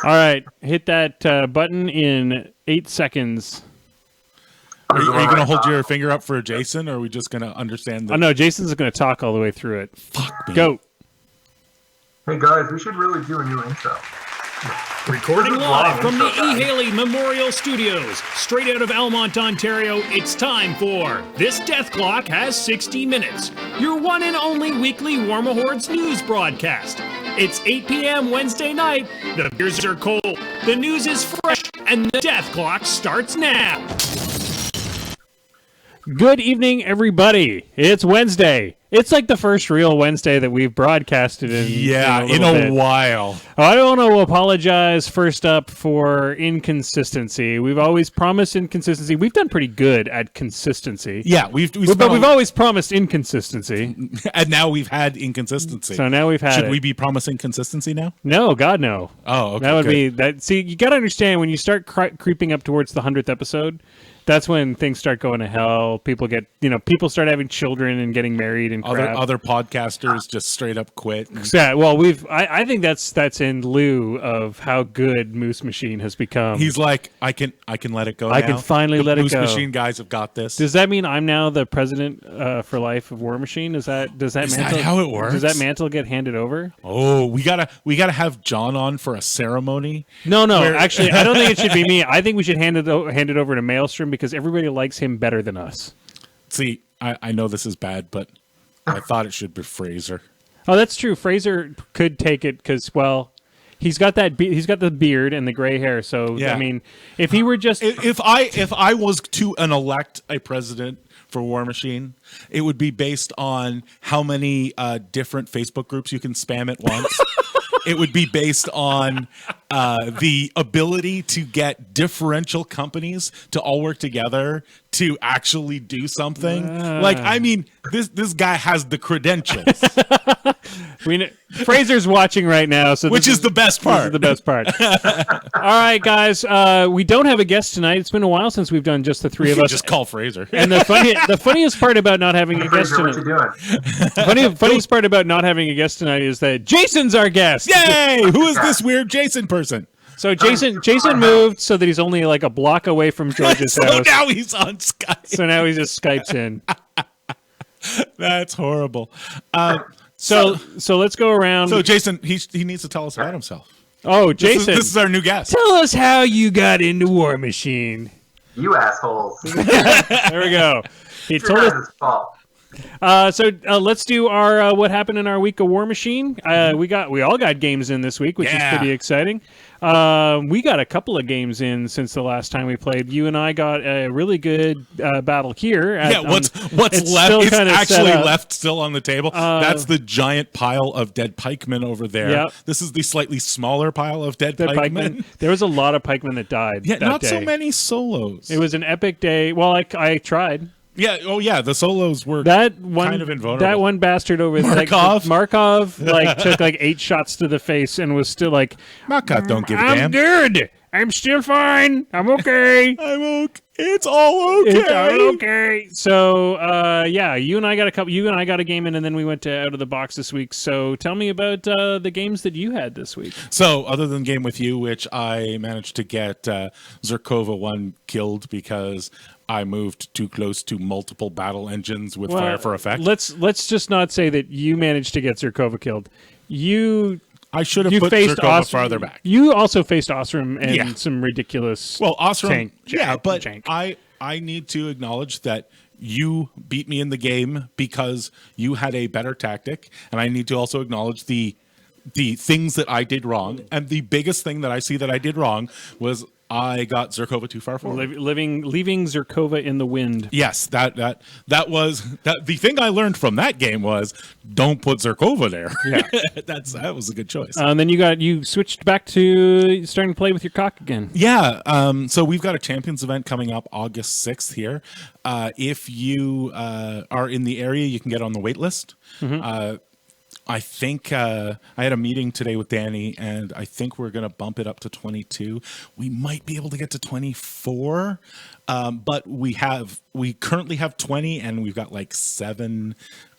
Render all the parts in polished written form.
All right, hit that button in 8 seconds. Are you going to hold your finger up for Jason, or are we just going to understand that? Oh, no, Jason's going to talk all the way through it. Fuck me. Go. Hey, guys, we should really do a new intro. Recording live from the E. Haley Memorial Studios, straight out of Almont, Ontario, it's time for This Death Clock Has 60 Minutes, your one and only weekly Warmahordes news broadcast. It's 8 p.m. Wednesday night, the beers are cold, the news is fresh, and the death clock starts now. Good evening, everybody. It's Wednesday. It's like the first real Wednesday that we've broadcasted in a while. I want to apologize first up for inconsistency. We've always promised inconsistency. We've done pretty good at consistency. Yeah, we've always promised inconsistency. And now we've had inconsistency. So now we've had Should we be promising consistency now? No, God, no. Oh, okay. That would be that. See, you got to understand when you start creeping up towards the 100th episode. That's when things start going to hell. People people start having children and getting married and crap. Other podcasters just straight up quit. Yeah, well, I think that's in lieu of how good Moose Machine has become. He's like, I can let it go. I can finally let it go. Moose Machine guys have got this. Does that mean I'm now the president for life of War Machine? Is that how it works? Does that mantle get handed over? Oh, we gotta have John on for a ceremony. No, actually, I don't think it should be me. I think we should hand it over to Maelstrom because everybody likes him better than us. See, I know this is bad, but I thought it should be Fraser. Oh, that's true. Fraser could take it because, well, he's got the beard and the gray hair. So yeah. I mean, if he were just if I was to elect a president for War Machine, it would be based on how many different Facebook groups you can spam at once. It would be based on the ability to get differential companies to all work together to actually do something. This guy has the credentials. Fraser's watching right now, so which is the best part. This is the best part. All right, guys, we don't have a guest tonight. It's been a while since we've done just the three of us. Just call Fraser. And the funniest part about not having a guest tonight. What you doing? Funniest part about not having a guest tonight is that Jason's our guest. Yay! Who is this weird Jason person? So Jason moved so that he's only like a block away from George's house. So now he's on Skype. So now he just Skypes in. That's horrible. So let's go around. So Jason, he needs to tell us about himself. Oh, Jason, this is our new guest. Tell us how you got into War Machine. You assholes. There we go. He told us. Fault. So let's do our what happened in our week of War Machine. We all got games in this week, which is pretty exciting. We got a couple of games in since the last time we played. You and I got a really good battle here. What's left? It's actually left still on the table. That's the giant pile of dead pikemen over there. Yep. This is the slightly smaller pile of dead pikemen. There was a lot of pikemen that died. Yeah, not day. so many solos. It was an epic day. Well, I tried. Yeah. Oh, yeah. The solos were kind of invulnerable. That one bastard over Markov took 8 shots to the face and was still like, Markov don't give a I'm damn. good. I'm still fine. I'm okay. It's all okay. It's all okay. So, you and I got a game in, and then we went to Out of the Box this week. So, tell me about the games that you had this week. So, other than Game With You, which I managed to get Zerkova 1 killed because I moved too close to multiple battle engines with fire for effect. Let's just not say that you managed to get Zerkova killed. I should have put Zerkova farther back. You also faced Osram and some ridiculous Osram, tank. I need to acknowledge that you beat me in the game because you had a better tactic, and I need to also acknowledge the things that I did wrong. And the biggest thing that I see that I did wrong was I got Zerkova too far forward. Leaving Zerkova in the wind. Yes, that was the thing I learned from that game was don't put Zerkova there. Yeah, that was a good choice. And then you switched back to starting to play with your cock again. Yeah. So we've got a Champions event coming up August 6th here. If you are in the area, you can get on the wait list. Mm-hmm. I think I had a meeting today with Danny, and I think we're going to bump it up to 22. We might be able to get to 24, but we currently have 20, and we've got 7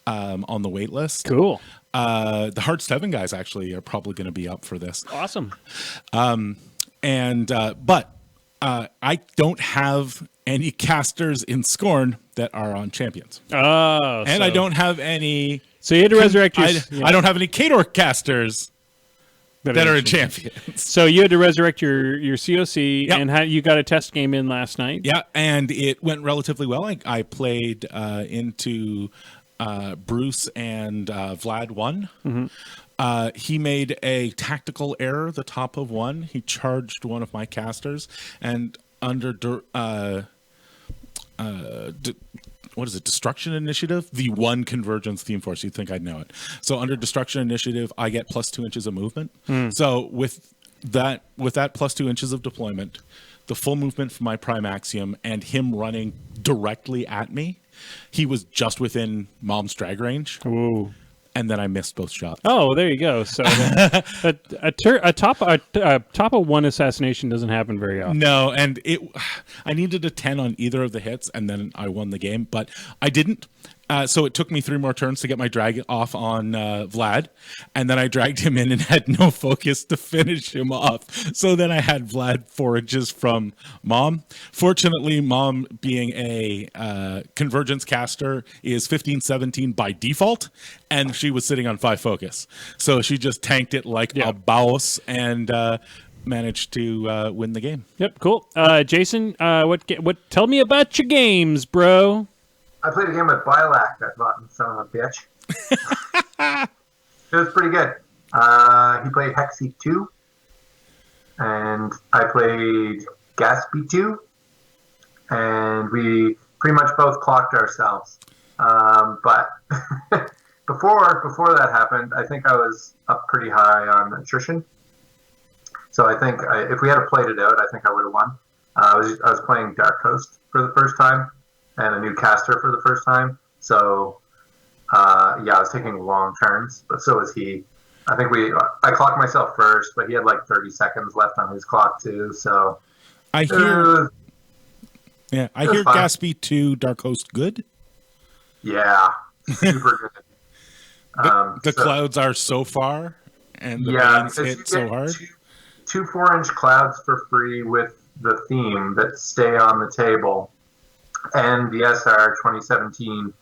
on the wait list. Cool. The Heart 7 guys actually are probably going to be up for this. Awesome. But I don't have any casters in Scorn that are on Champions. Oh. And I don't have any... So you had to resurrect your... I don't have any Kador casters that are in Champions. So you had to resurrect your COC, and you got a test game in last night. Yeah, and it went relatively well. I played into Bruce, and Vlad won. Mm-hmm. He made a tactical error, the top of one. He charged one of my casters, and under what is it? Destruction Initiative, the one Convergence theme force. You'd think I'd know it. So under Destruction Initiative, I get plus 2 inches of movement. So with that plus 2 inches of deployment, the full movement from my Prime Axiom, and him running directly at me, he was just within Mom's drag range. Ooh. And then I missed both shots. Oh, there you go. So a top of one assassination doesn't happen very often. No, and I needed a 10 on either of the hits, and then I won the game, but I didn't. So it took me 3 more turns to get my drag off on Vlad, and then I dragged him in and had no focus to finish him off. So then I had Vlad 4 inches from Mom. Fortunately, Mom, being a Convergence caster, is 15-17 by default, and she was sitting on 5 focus. So she just tanked it like a boss and managed to win the game. Yep, cool. Jason, what? Tell me about your games, bro. I played a game with Bilac, that rotten son of a bitch. It was pretty good. He played Hexy 2, and I played Gatsby 2, and we pretty much both clocked ourselves. But before that happened, I think I was up pretty high on attrition. So I think if we had played it out, I think I would have won. I was playing Dark Coast for the first time, and a new caster for the first time. So, I was taking long turns, but so was he. I think I clocked myself first, but he had like 30 seconds left on his clock too. So I hear Gatsby 2 Dark Host good. Yeah, super good. The clouds are so far, and the veins hit so hard. Two 4-inch clouds for free with the theme that stay on the table. And the SR2017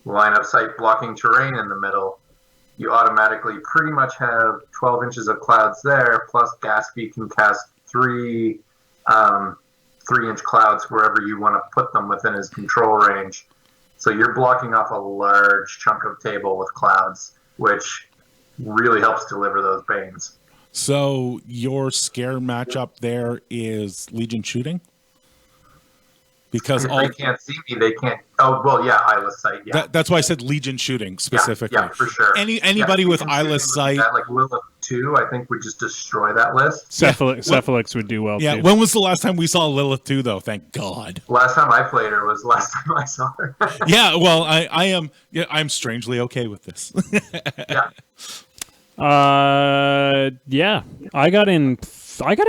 line of sight blocking terrain in the middle, you automatically pretty much have 12 inches of clouds there, plus Gatsby can cast 3 3-inch clouds wherever you want to put them within his control range. So you're blocking off a large chunk of table with clouds, which really helps deliver those banes. So your scare matchup there is Legion shooting? Because they can't see me, they can't. Oh well, yeah, eyeless sight. Yeah, that's why I said Legion shooting specifically. Yeah, for sure. Anybody with eyeless sight, that, like Lilith 2, I think would just destroy that list. Cephalix would do well. Yeah. Too. When was the last time we saw Lilith 2 though? Thank God. Last time I played her was last time I saw her. Yeah. Well, I'm strangely okay with this. Yeah. I got in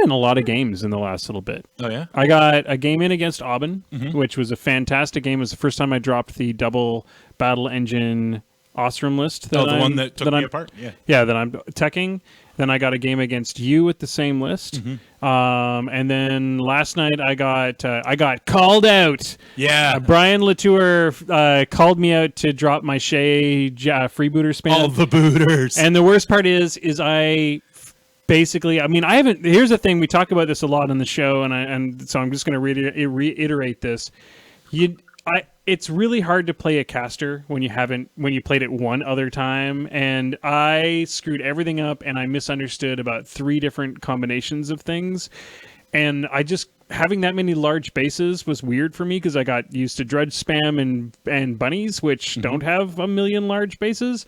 a lot of games in the last little bit. Oh yeah. I got a game in against Aubin, which was a fantastic game. It was the first time I dropped the double battle engine Ostrom list. One that took me apart. Yeah, that I'm teching. Then I got a game against you with the same list. And then last night I got called out. Yeah. Brian Latour called me out to drop my Shea freebooter spam. All the booters. And the worst part is I basically, I mean, I haven't. Here's the thing: we talk about this a lot on the show, and so I'm just going to reiterate this. It's really hard to play a caster when you played it one other time, and I screwed everything up, and I misunderstood about 3 different combinations of things, and having that many large bases was weird for me because I got used to dredge spam and bunnies, which don't have a million large bases.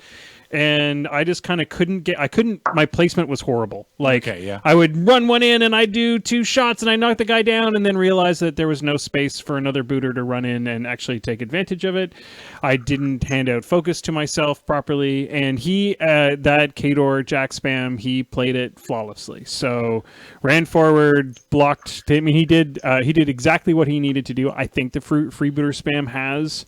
And I just kind of my placement was horrible. Like, I would run one in and I'd do 2 shots and I knock the guy down and then realize that there was no space for another booter to run in and actually take advantage of it. I didn't hand out focus to myself properly. And that Kador Jack spam, he played it flawlessly. So ran forward, blocked. I mean, he did exactly what he needed to do. I think the freebooter spam has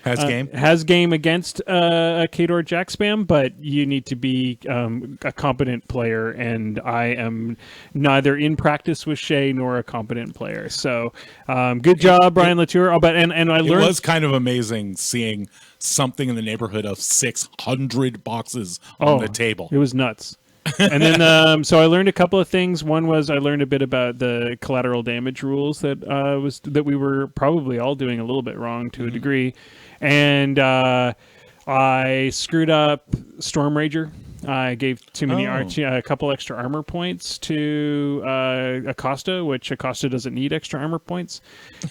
has game against a Khador Jack spam, but you need to be a competent player, and I am neither in practice with Shay nor a competent player. So good job, Brian Latour. Oh, but and I learned it was kind of amazing seeing something in the neighborhood of 600 boxes on the table. It was nuts. And then, so I learned a couple of things. One was I learned a bit about the collateral damage rules that we were probably all doing a little bit wrong to a degree, and I screwed up Storm Rager. I gave too many a couple extra armor points to Acosta, which Acosta doesn't need extra armor points.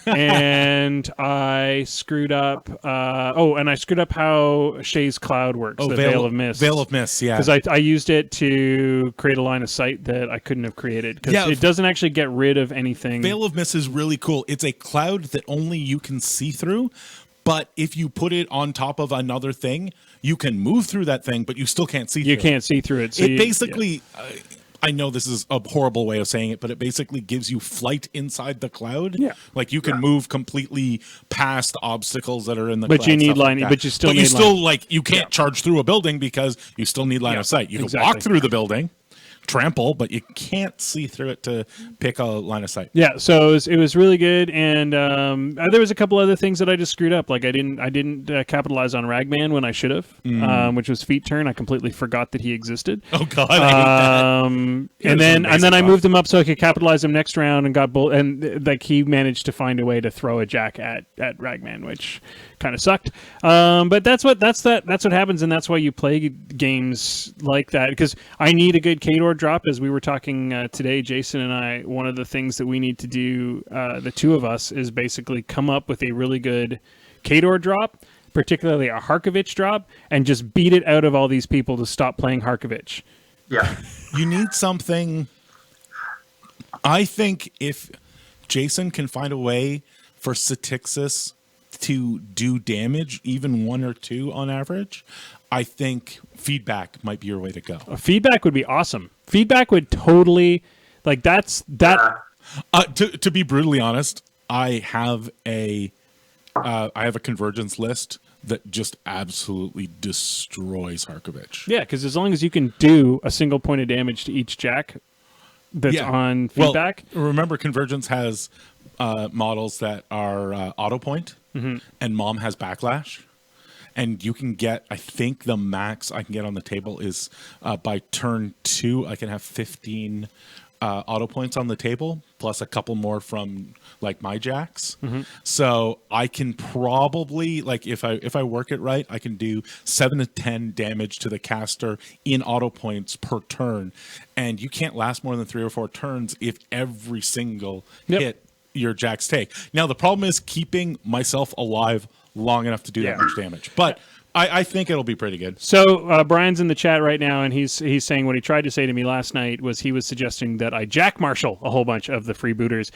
And I screwed up. And I screwed up how Shay's Cloud works. The Veil of Mist. Veil of Mist, yeah. Because I used it to create a line of sight that I couldn't have created. Because it doesn't actually get rid of anything. Veil of Mist is really cool. It's a cloud that only you can see through. But if you put it on top of another thing, you can move through that thing, but you still can't see through it. You can't see through it. So it basically, I know this is a horrible way of saying it, but it basically gives you flight inside the cloud. Yeah. Like you can move completely past obstacles that are in the cloud. But you need line, but you still need line. Like, you can't charge through a building because you still need line of sight. You can walk through the building, trample, but you can't see through it to pick a line of sight. Yeah, so it was really good, and there was a couple other things that I just screwed up. Like I didn't capitalize on Ragman when I should have, which was feet turn. I completely forgot that he existed. Oh God, I hate that. And then I moved him up so I could capitalize him next round, and got and like he managed to find a way to throw a jack at Ragman, which kind of sucked. But that's what happens, and that's why you play games like that, because I need a good Khador drop. As we were talking today, Jason and I, one of the things that we need to do, the two of us, is basically come up with a really good Khador drop, particularly a Harkovich drop, and just beat it out of all these people to stop playing Harkovich. Yeah. You need something. I think if Jason can find a way for Satixis to do damage, even 1 or 2 on average, I think feedback might be your way to go. Feedback would be awesome. Feedback would totally, like, that's that. To be brutally honest, I have a convergence list that just absolutely destroys Harkovich. Yeah, because as long as you can do a single point of damage to each jack that's on feedback. Well, remember, convergence has models that are auto point, and Mom has backlash. And you can get, I think the max I can get on the table is by turn 2, I can have 15 auto points on the table, plus a couple more from like my jacks. So I can probably, like, if I work it right, I can do 7 to 10 damage to the caster in auto points per turn. And you can't last more than 3 or 4 turns if every single hit your jacks take. Now the problem is keeping myself alive long enough to do that much damage, but I think it'll be pretty good. So Brian's in the chat right now, and he's saying what he tried to say to me last night was he was suggesting that I jack marshal a whole bunch of the freebooters.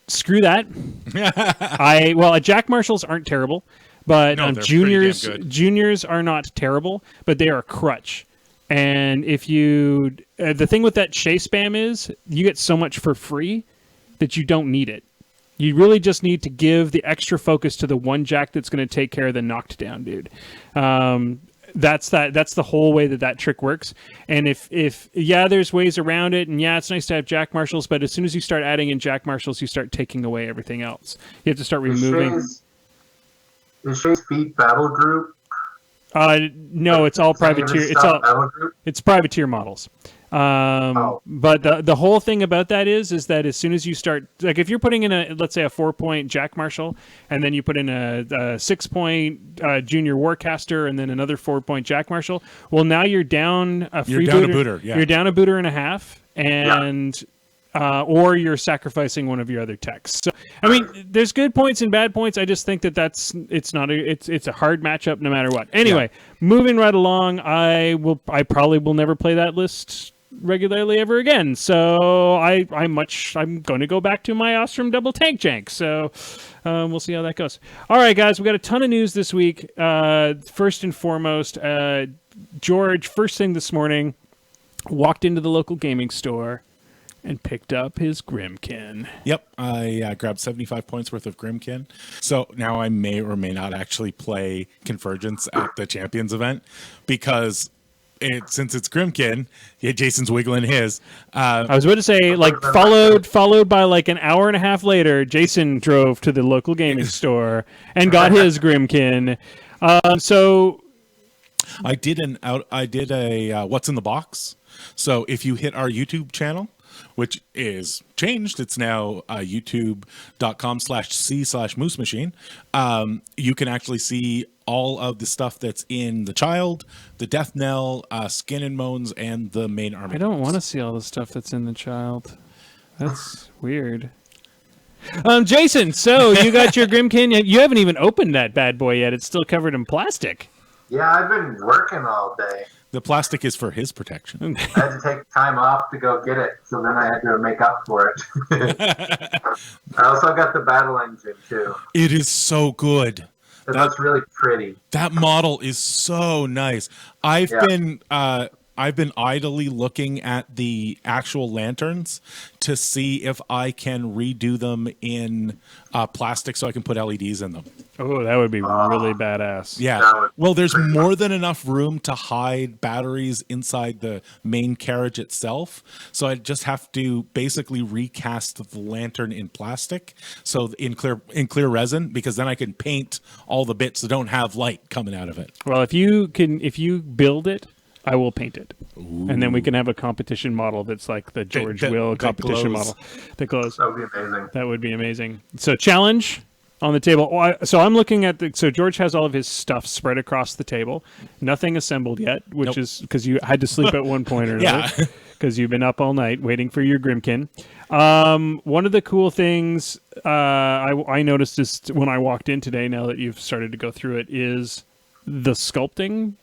Screw that. Jack marshals aren't terrible, but juniors are not terrible, but they are a crutch. And if you the thing with that Shay spam is you get so much for free that you don't need it. You really just need to give the extra focus to the one jack that's going to take care of the knocked down dude. That's the whole way that trick works. And if there's ways around it, and it's nice to have jack marshals, but as soon as you start adding in jack marshals, you start taking away everything else. You have to start removing. Is Shay's Feet Battle Group? No, it's all privateer. It's privateer models. But the whole thing about that is that as soon as you start, like if you're putting in let's say a 4-point Jack Marshal, and then you put in a 6-point Junior Warcaster, and then another 4-point Jack Marshal, well, now you're down a free booter. You're down a booter and a half, and or you're sacrificing one of your other techs. So I mean, there's good points and bad points. I just think that it's a hard matchup no matter what. Anyway, moving right along, I probably will never play that list regularly ever again. So I'm going to go back to my Ostrom double tank jank. So we'll see how that goes. All right, guys, we got a ton of news this week. First and foremost, George, first thing this morning, walked into the local gaming store, and picked up his Grimkin. Yep, I grabbed 75 points worth of Grimkin. So now I may or may not actually play Convergence at the Champions event since it's Grimkin, yeah, Jason's wiggling his. I was about to say, like, followed by like an hour and a half later, Jason drove to the local gaming store and got his Grimkin. So I did a what's in the box. So if you hit our YouTube channel, which is changed, it's now youtube.com/c/moose machine. You can actually see all of the stuff that's in the Child, the Death Knell, Skin and Moans, and the main army. I don't want to see all the stuff that's in the Child. That's weird. Jason, so you got your Grimkin. You haven't even opened that bad boy yet. It's still covered in plastic. Yeah, I've been working all day. The plastic is for his protection. I had to take time off to go get it, so then I had to make up for it. I also got the battle engine, too. It is so good. It looks really pretty. That model is so nice. I've been idly looking at the actual lanterns to see if I can redo them in plastic so I can put LEDs in them. Oh, that would be really badass. Yeah. Well, there's more than enough room to hide batteries inside the main carriage itself. So I just have to basically recast the lantern in plastic, so in clear resin, because then I can paint all the bits that don't have light coming out of it. Well, if you build it, I will paint it. Ooh. And then we can have a competition model that's like the George Will competition model that glows. That would be amazing. That would be amazing. So challenge on the table. So I'm looking at so George has all of his stuff spread across the table. Nothing assembled yet, which is because you had to sleep at one point or another. Because you've been up all night waiting for your Grimkin. One of the cool things I noticed just when I walked in today, now that you've started to go through it, is the sculpting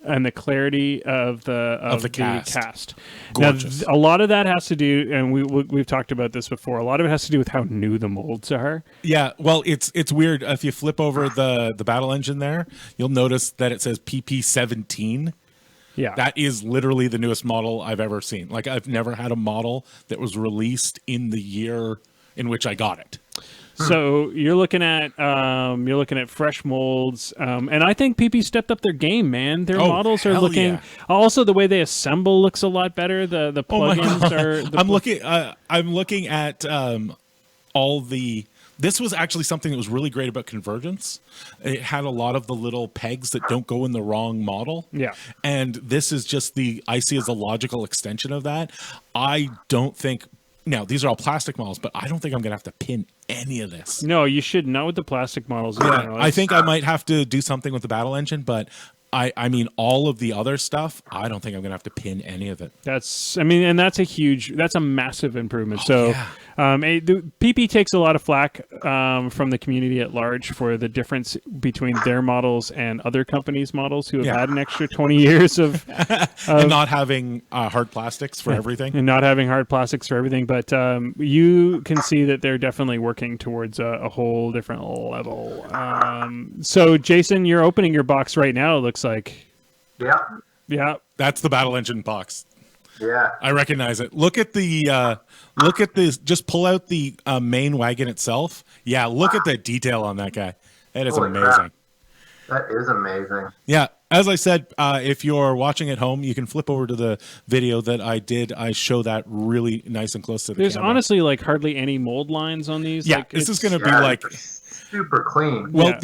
and the clarity of the cast. Gorgeous. Now, a lot of that has to do, and we've talked about this before, a lot of it has to do with how new the molds are. Yeah, well, it's weird. If you flip over the battle engine there, you'll notice that it says PP17. Yeah. That is literally the newest model I've ever seen. Like, I've never had a model that was released in the year in which I got it. So you're looking at fresh molds, and I think PP stepped up their game, man. Their models are looking. Yeah. Also, the way they assemble looks a lot better. The plugins are. I'm looking at all the. This was actually something that was really great about Convergence. It had a lot of the little pegs that don't go in the wrong model. Yeah. And this is just I see as a logical extension of that. I don't think. Now, these are all plastic models, but I don't think I'm going to have to pin any of this. No, you should not with the plastic models. Yeah, I think I might have to do something with the battle engine, but I mean, all of the other stuff, I don't think I'm going to have to pin any of it. That's a massive improvement. PP takes a lot of flack from the community at large for the difference between their models and other companies' models who have had an extra 20 years of and not having hard plastics for everything. And not having hard plastics for everything. But you can see that they're definitely working towards a whole different level. So, Jason, you're opening your box right now, it looks like. Yeah. That's the battle engine box. Yeah. I recognize it. Look at this. Just pull out the main wagon itself. Yeah, look at the detail on that guy. That is amazing. Crap. That is amazing. Yeah. As I said, if you're watching at home, you can flip over to the video that I did. I show that really nice and close to the There's camera. honestly like hardly any mold lines on these. Yeah, this is going to be like super clean. Well,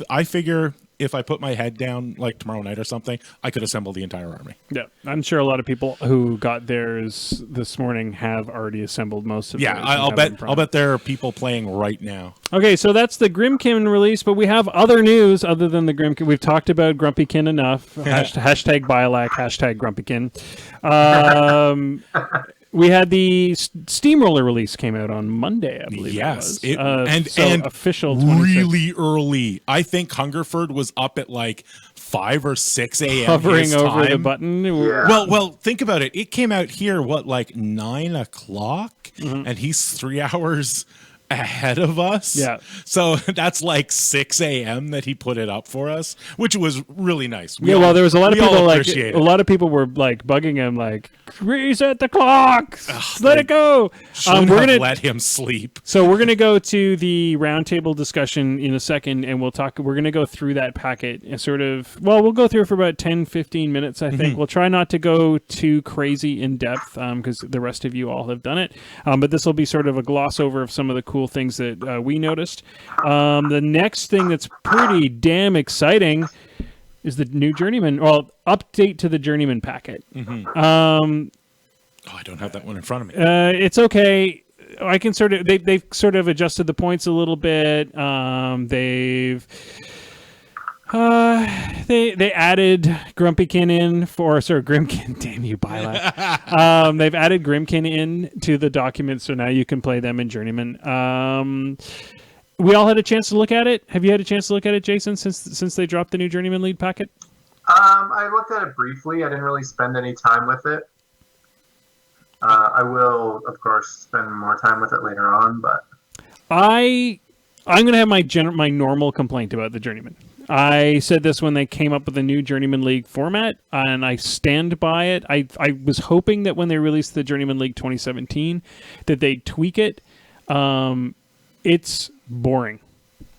I figure if I put my head down like tomorrow night or something, I could assemble the entire army. Yeah, I'm sure a lot of people who got theirs this morning have already assembled most of. Yeah, I'll bet there are people playing right now. Okay, so that's the Grimkin release, but we have other news other than the Grimkin. We've talked about Grumpykin enough. Hashtag Bilac, hashtag Grumpykin. We had the Steamroller release came out on Monday, I believe. Yes, it was. and official 26. Really early. I think Hungerford was up at like 5 or 6 a.m. hovering over the button. Yeah. Well, think about it. It came out here like 9 o'clock, and he's 3 hours ahead of us. Yeah. So that's like 6 a.m. that he put it up for us, which was really nice. Well, there was a lot of people like appreciate it. a lot of people were like bugging him, like reset the clock, let it go. We're gonna let him sleep. So we're gonna go to the roundtable discussion in a second, and we're gonna go through that packet and sort of. Well, we'll go through it for about 10-15 minutes. I think we'll try not to go too crazy in depth because the rest of you all have done it. But this will be sort of a gloss over of some of the cool things that we noticed. The next thing that's pretty damn exciting is the new Journeyman. Well, update to the Journeyman packet. I don't have that one in front of me. It's okay. I can sort of they've sort of adjusted the points a little bit. They added Grumpykin in Grimkin. Damn you, Bila. They've added Grimkin in to the document, so now you can play them in Journeyman. We all had a chance to look at it. Have you had a chance to look at it, Jason, since they dropped the new Journeyman lead packet? I looked at it briefly. I didn't really spend any time with it. I will, of course, spend more time with it later on, but I'm going to have my normal complaint about the Journeyman. I said this when they came up with the new Journeyman League format, and I stand by it. I was hoping that when they released the Journeyman League 2017, that they'd tweak it. It's boring.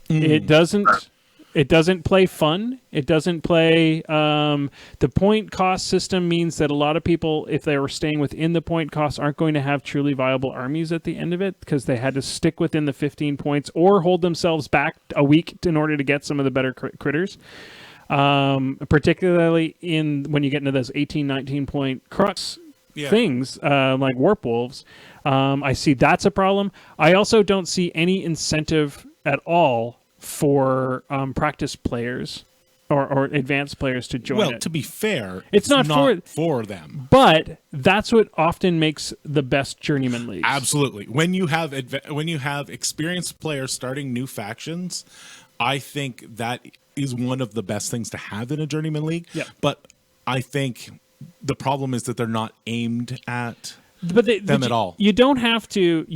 It doesn't play fun. It doesn't play. The point cost system means that a lot of people, if they were staying within the point cost, aren't going to have truly viable armies at the end of it because they had to stick within the 15 points or hold themselves back a week in order to get some of the better critters. Particularly when you get into those 18, 19 point crux things like Warp Wolves. I see that's a problem. I also don't see any incentive at all for practice players or advanced players to join it. Well, to be fair, it's not for them. But that's what often makes the best Journeyman leagues. Absolutely. When you have experienced players starting new factions, I think that is one of the best things to have in a Journeyman league. Yeah. But I think the problem is that they're not aimed at them at all. You don't have to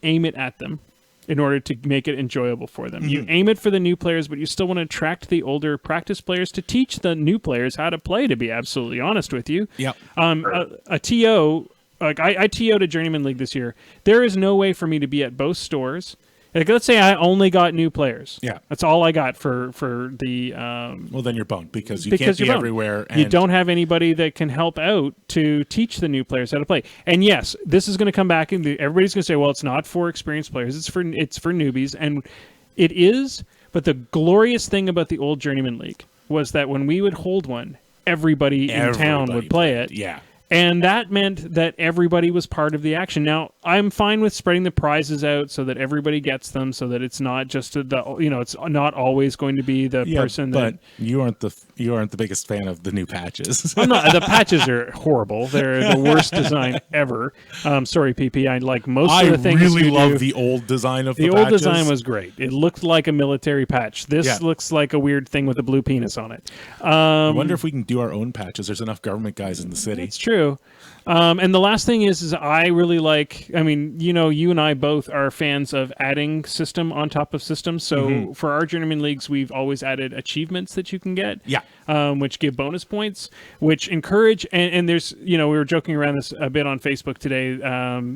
aim it at them in order to make it enjoyable for them. You aim it for the new players, but you still want to attract the older practice players to teach the new players how to play, to be absolutely honest with you. Yep. A TO, like I TO'd a Journeyman League this year. There is no way for me to be at both stores. Like, let's say I only got new players. Yeah. That's all I got for the... well, then you're boned because you can't be everywhere. And you don't have anybody that can help out to teach the new players how to play. And yes, this is going to come back and everybody's going to say, well, it's not for experienced players. It's for newbies. And it is, but the glorious thing about the old Journeyman League was that when we would hold one, everybody in town would play it. Yeah. And that meant that everybody was part of the action. Now, I'm fine with spreading the prizes out so that everybody gets them, so that it's not just it's not always going to be the person that. But you aren't the biggest fan of the new patches. I'm not. The patches are horrible. They're the worst design ever. Sorry, PP. I like most of the things. I really love the old design of the patches. The old design was great. It looked like a military patch. This looks like a weird thing with a blue penis on it. I wonder if we can do our own patches. There's enough government guys in the city. It's true. And the last thing is I really like, I mean, you and I both are fans of adding system on top of system. So for our Journeyman Leagues, we've always added achievements that you can get, which give bonus points, which encourage, and there's, we were joking around this a bit on Facebook today.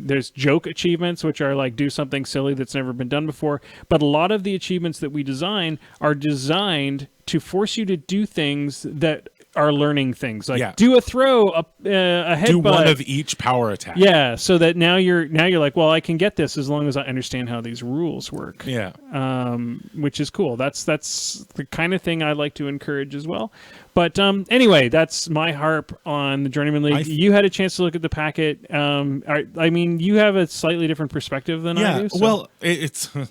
There's joke achievements, which are like do something silly that's never been done before. But a lot of the achievements that we design are designed to force you to do things that are learning things, like do a throw, a headbutt. Do one of each power attack. Yeah, so that now you're like, well, I can get this as long as I understand how these rules work. Yeah. Which is cool. That's the kind of thing I like to encourage as well. But anyway, that's my harp on the Journeyman League. You had a chance to look at the packet. I mean, you have a slightly different perspective than I do. So. Well, it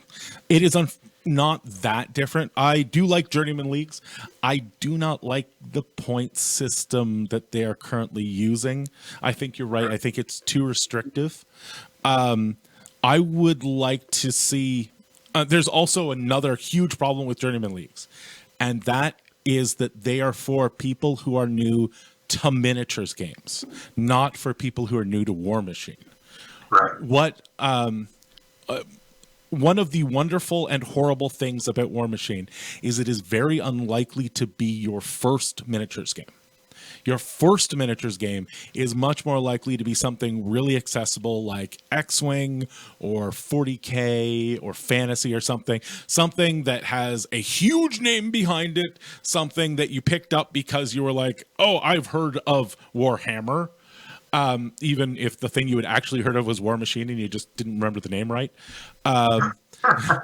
is not that different. I do like Journeyman Leagues. I do not like the point system that they are currently using. I think you're right. I think it's too restrictive. I would like to see... there's also another huge problem with Journeyman Leagues, and that is that they are for people who are new to miniatures games, not for people who are new to War Machine. Right. What... one of the wonderful and horrible things about War Machine is it is very unlikely to be your first miniatures game. Your first miniatures game is much more likely to be something really accessible like X-Wing or 40K or Fantasy or something that has a huge name behind it, something that you picked up because you were like, oh, I've heard of Warhammer. Even if the thing you had actually heard of was War Machine and you just didn't remember the name right,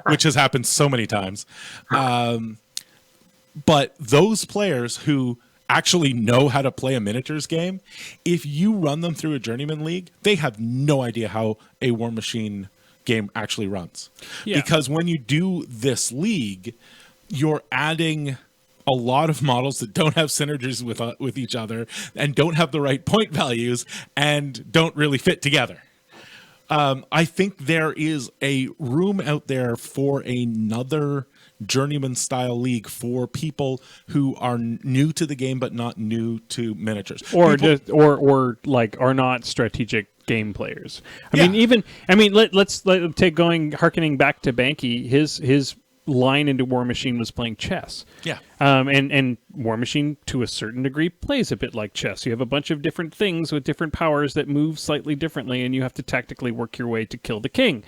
which has happened so many times. But those players who actually know how to play a miniatures game, if you run them through a journeyman league, they have no idea how a War Machine game actually runs. Yeah. Because when you do this league, you're adding a lot of models that don't have synergies with each other and don't have the right point values and don't really fit together. I think there is a room out there for another journeyman style league for people who are new to the game but not new to miniatures, or like are not strategic game players. Let's take harkening back to Banky. His line into War Machine was playing chess. Yeah. And War Machine, to a certain degree, plays a bit like chess. You have a bunch of different things with different powers that move slightly differently, and you have to tactically work your way to kill the king.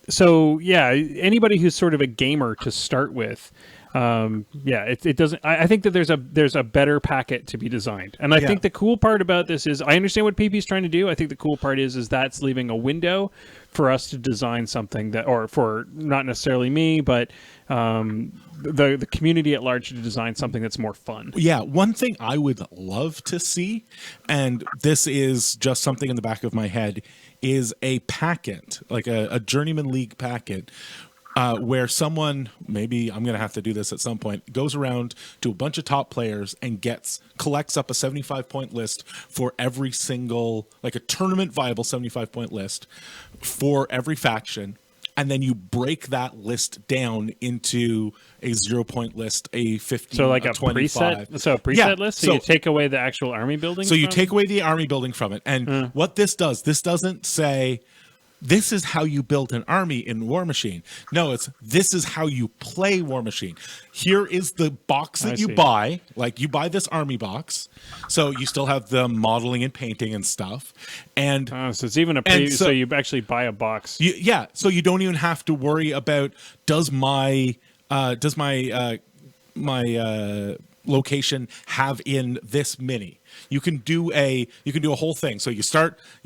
So, yeah, anybody who's sort of a gamer to start with, it doesn't. I think that there's a better packet to be designed, and I think the cool part about this is I understand what PP's trying to do. I think the cool part is that's leaving a window for us to design something that, or for not necessarily me, but the community at large to design something that's more fun. Yeah, one thing I would love to see, and this is just something in the back of my head, is a packet, like a Journeyman League packet, where someone, maybe I'm going to have to do this at some point, goes around to a bunch of top players and collects up a 75-point list for every single, like a tournament viable 75-point list for every faction. And then you break that list down into a 0-point list, a 50, so like a 25. preset. So a preset list. So you take away the actual army building. So you take away the army building from it. And what this does, this doesn't say this is how you build an army in War Machine. No, this is how you play War Machine. Here is the box that you buy. Like you buy this army box. So you still have the modeling and painting and stuff. And so it's even so you actually buy a box. So you don't even have to worry about does my location have in this mini. You can do a whole thing. So you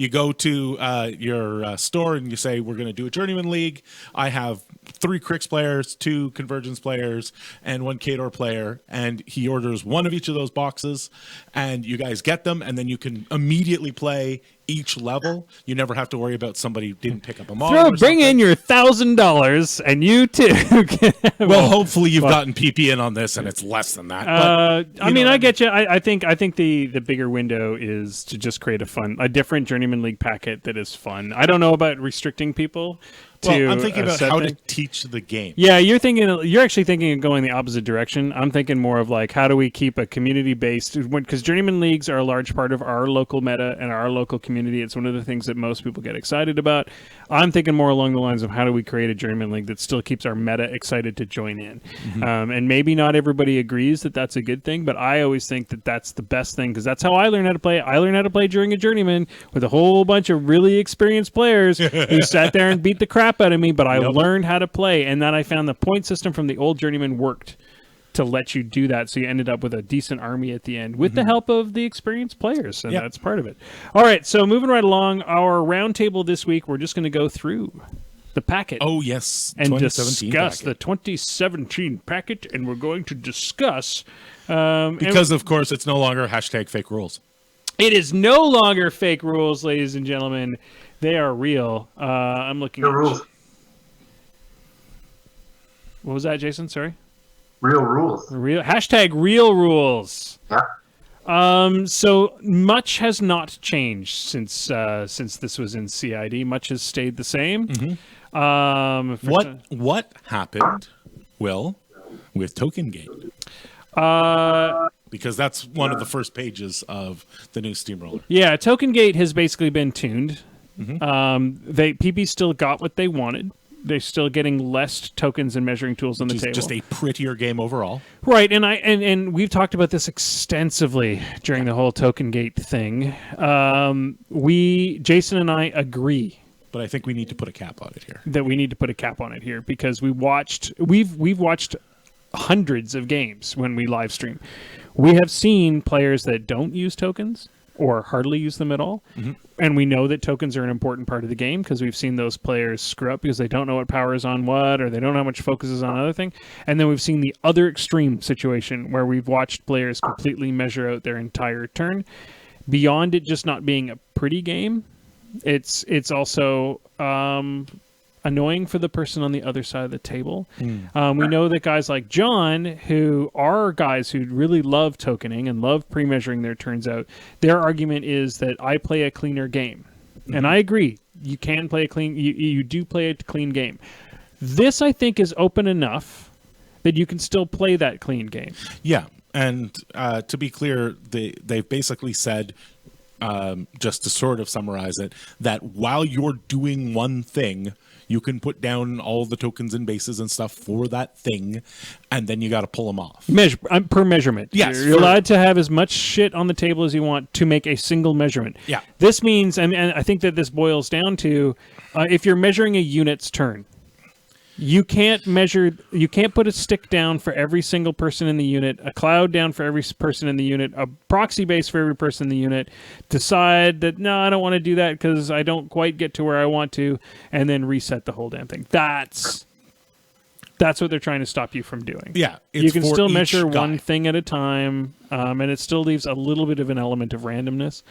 go to your store and you say, we're going to do a Journeyman League. I have 3 Crix players, 2 Convergence players, and 1 Khador player. And he orders one of each of those boxes, and you guys get them, and then you can immediately play each level. You never have to worry about somebody who didn't pick up a model. Bring in your $1,000, and you too. Well, hopefully you've gotten PP in on this, and it's less than that. But, I get you. I think the bigger window is to just create a different Journeyman League packet that is fun. I don't know about restricting people. I'm thinking about how to teach the game. Yeah, you're actually thinking of going the opposite direction. I'm thinking more of like, how do we keep a community-based, because Journeyman Leagues are a large part of our local meta and our local community. It's one of the things that most people get excited about. I'm thinking more along the lines of how do we create a Journeyman League that still keeps our meta excited to join in. Mm-hmm. And maybe not everybody agrees that that's a good thing, but I always think that that's the best thing, because that's how I learned how to play. I learned how to play during a Journeyman with a whole bunch of really experienced players who sat there and beat the crap out of me, but I learned how to play, and then I found the point system from the old Journeyman worked to let you do that, so you ended up with a decent army at the end with the help of the experienced players, and that's part of it. All right, so moving right along, our roundtable this week, we're just going to go through the packet. Oh, yes. And discuss the 2017 packet, and we're going to discuss... because, of course, it's no longer #fake rules. It is no longer fake rules, ladies and gentlemen. They are real. I'm looking at... rules. What was that, Jason? Sorry? Real rules. #real rules. Yeah. So much has not changed since this was in CID. Much has stayed the same. Mm-hmm. What happened, Will, with Token Gate? Because that's one of the first pages of the new Steamroller. Yeah, Token Gate has basically been tuned. PP still got what they wanted. They're still getting less tokens and measuring tools on the table. Just a prettier game overall. Right, and we've talked about this extensively during the whole token gate thing. Jason and I agree. But I think we need to put a cap on it here. That we need to put a cap on it here because we've watched hundreds of games when we live stream. We have seen players that don't use tokens or hardly use them at all. Mm-hmm. And we know that tokens are an important part of the game because we've seen those players screw up because they don't know what power is on what, or they don't know how much focus is on another thing. And then we've seen the other extreme situation where we've watched players completely measure out their entire turn. Beyond it just not being a pretty game, it's also annoying for the person on the other side of the table. We know that guys like John, who are guys who really love tokening and love pre-measuring their turns out, their argument is that I play a cleaner game. And I agree. You can play a clean, you do play a clean game. This, I think, is open enough that you can still play that clean game. Yeah. And to be clear, they've basically said, just to sort of summarize it, that while you're doing one thing, you can put down all the tokens and bases and stuff for that thing, and then you got to pull them off. Per measurement. Yes. You're allowed to have as much shit on the table as you want to make a single measurement. Yeah. This means, and I think that this boils down to, if you're measuring a unit's turn, you can't put a stick down for every single person in the unit, a cloud down for every person in the unit, a proxy base for every person in the unit, decide that, no, I don't want to do that because I don't quite get to where I want to, and then reset the whole damn thing. That's what they're trying to stop you from doing. Yeah. You can still measure one thing at a time, and it still leaves a little bit of an element of randomness.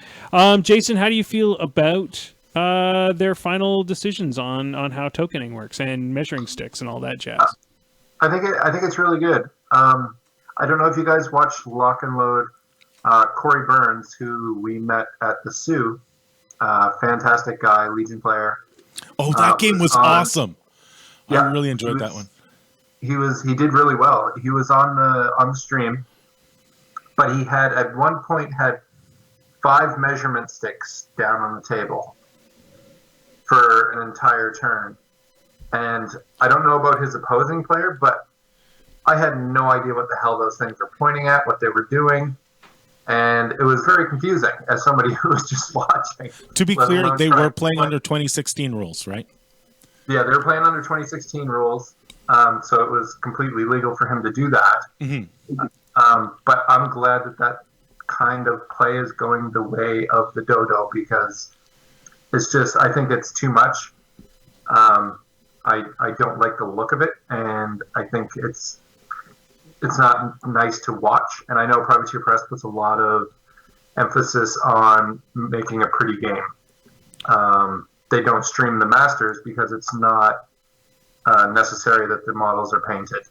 Jason, how do you feel about their final decisions on how tokening works and measuring sticks and all that jazz? I think it's really good. I don't know if you guys watched Lock and Load. Corey Burns, who we met at the Sioux, fantastic guy, Legion player. Oh, that game was awesome. Yeah, I really enjoyed that one. He did really well. He was on the stream, but he had at one point had 5 measurement sticks down on the table for an entire turn. And I don't know about his opposing player, but I had no idea what the hell those things were pointing at, what they were doing. And it was very confusing as somebody who was just watching. To be clear, they were playing under 2016 rules, right? Yeah, they were playing under 2016 rules. So it was completely legal for him to do that. Mm-hmm. But I'm glad that kind of play is going the way of the dodo because it's just, I think it's too much. I don't like the look of it, and I think it's not nice to watch. And I know Privateer Press puts a lot of emphasis on making a pretty game. They don't stream the masters because it's not necessary that the models are painted.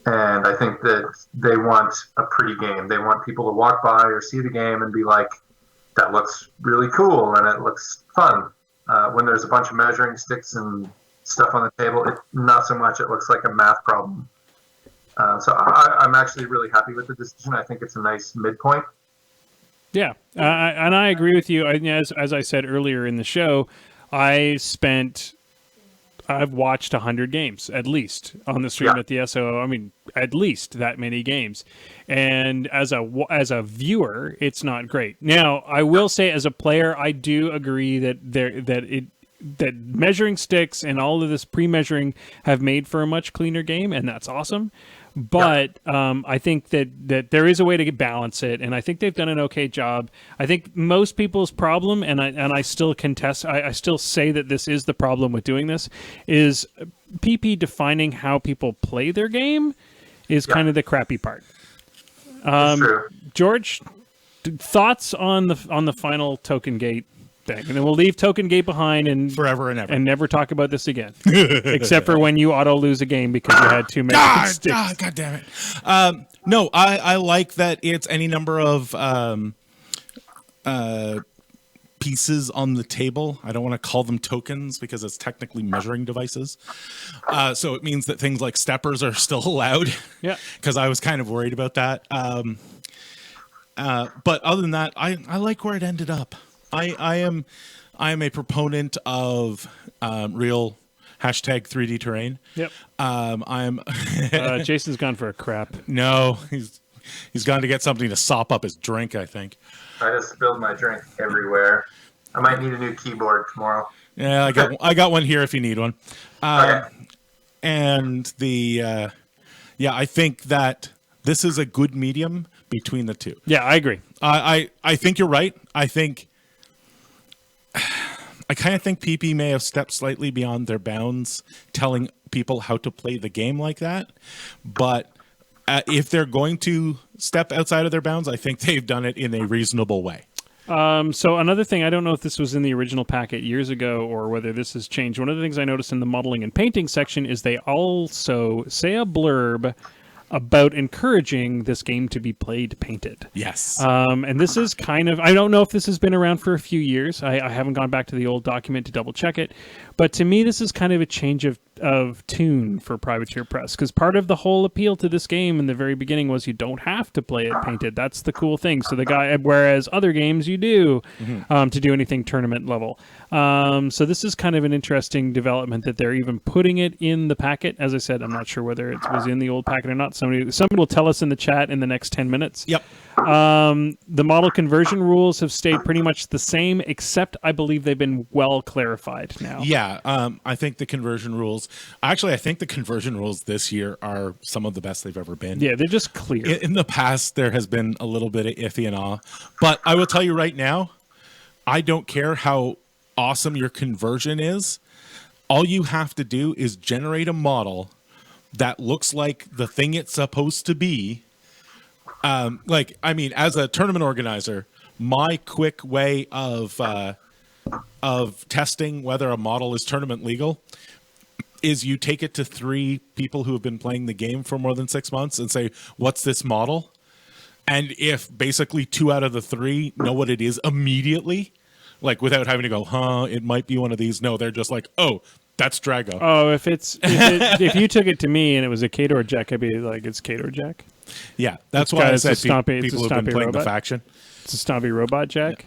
And I think that they want a pretty game. They want people to walk by or see the game and be like, that looks really cool and it looks fun. When there's a bunch of measuring sticks and stuff on the table, not so much. It looks like a math problem. So I'm actually really happy with the decision. I think it's a nice midpoint. Yeah, and I agree with you. As I said earlier in the show, I've watched 100 games at least on the stream at the SO. I mean, at least that many games. And as a viewer, it's not great. Now, I will say as a player, I do agree that measuring sticks and all of this pre-measuring have made for a much cleaner game, and that's awesome. But I think that there is a way to balance it, and I think they've done an okay job. I think most people's problem, and I still contest, I still say that this is the problem with doing this, is PP defining how people play their game is kind of the crappy part. George, thoughts on the final token gate thing, and then we'll leave token gate behind and forever and ever, and never talk about this again, except for when you auto lose a game because you had too many sticks. God damn it! No, I like that it's any number of pieces on the table. I don't want to call them tokens because it's technically measuring devices. So it means that things like steppers are still allowed. Yeah, because I was kind of worried about that. But other than that, I like where it ended up. I'm I'm a proponent of real hashtag 3D terrain. Yep. I'm Jason's gone for a crap. no, he's gone to get something to sop up his drink, I think. I just spilled my drink everywhere. I might need a new keyboard tomorrow. Yeah, I got one here if you need one. Okay. And I think that this is a good medium between the two. Yeah, I agree. I think you're right. I kind of think PP may have stepped slightly beyond their bounds, telling people how to play the game like that. But if they're going to step outside of their bounds, I think they've done it in a reasonable way. So another thing, I don't know if this was in the original packet years ago or whether this has changed. One of the things I noticed in the modeling and painting section is they also say a blurb about encouraging this game to be played painted. Yes. And this is kind of, I don't know if this has been around for a few years. I haven't gone back to the old document to double check it. But to me, this is kind of a change of tune for Privateer Press, because part of the whole appeal to this game in the very beginning was you don't have to play it painted. That's the cool thing. So the guy, whereas other games you do to do anything tournament level. So this is kind of an interesting development that they're even putting it in the packet. As I said, I'm not sure whether it was in the old packet or not. Somebody will tell us in the chat in the next 10 minutes. Yep. The model conversion rules have stayed pretty much the same, except I believe they've been well clarified now. Yeah, I think the conversion rules. Actually, I think the conversion rules this year are some of the best they've ever been. Yeah, they're just clear. In the past, there has been a little bit of iffy and awe, but I will tell you right now, I don't care how awesome your conversion is. All you have to do is generate a model that looks like the thing it's supposed to be. As a tournament organizer, my quick way of testing whether a model is tournament legal is you take it to 3 people who have been playing the game for more than 6 months and say, what's this model? And if basically 2 out of the 3 know what it is immediately, like without having to go, it might be one of these. No, they're just like, oh, that's Drago. Oh, if you took it to me and it was a Kador Jack, I'd be like, it's Kador Jack. Yeah, that's why I said people who've been playing robot. the faction. It's a stompy robot Jack.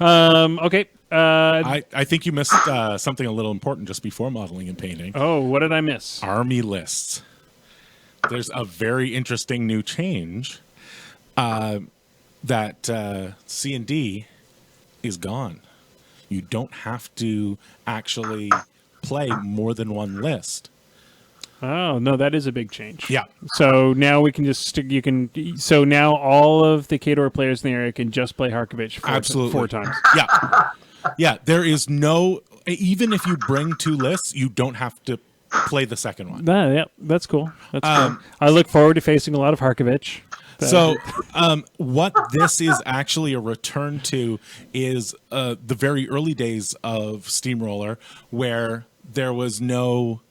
Yeah. Okay. I think you missed something a little important just before modeling and painting. Oh, what did I miss? Army lists. There's a very interesting new change that C&D is gone. You don't have to actually play more than one list. Oh, no, that is a big change. Yeah. So now we can just so now all of the Kador players in the area can just play Harkovich Absolutely. 4 times. Yeah. Yeah, there is no, even if you bring 2 lists, you don't have to play the second one. Yeah, that's cool. That's cool. I look forward to facing a lot of Harkovich. So what this is actually a return to is the very early days of Steamroller, where there was no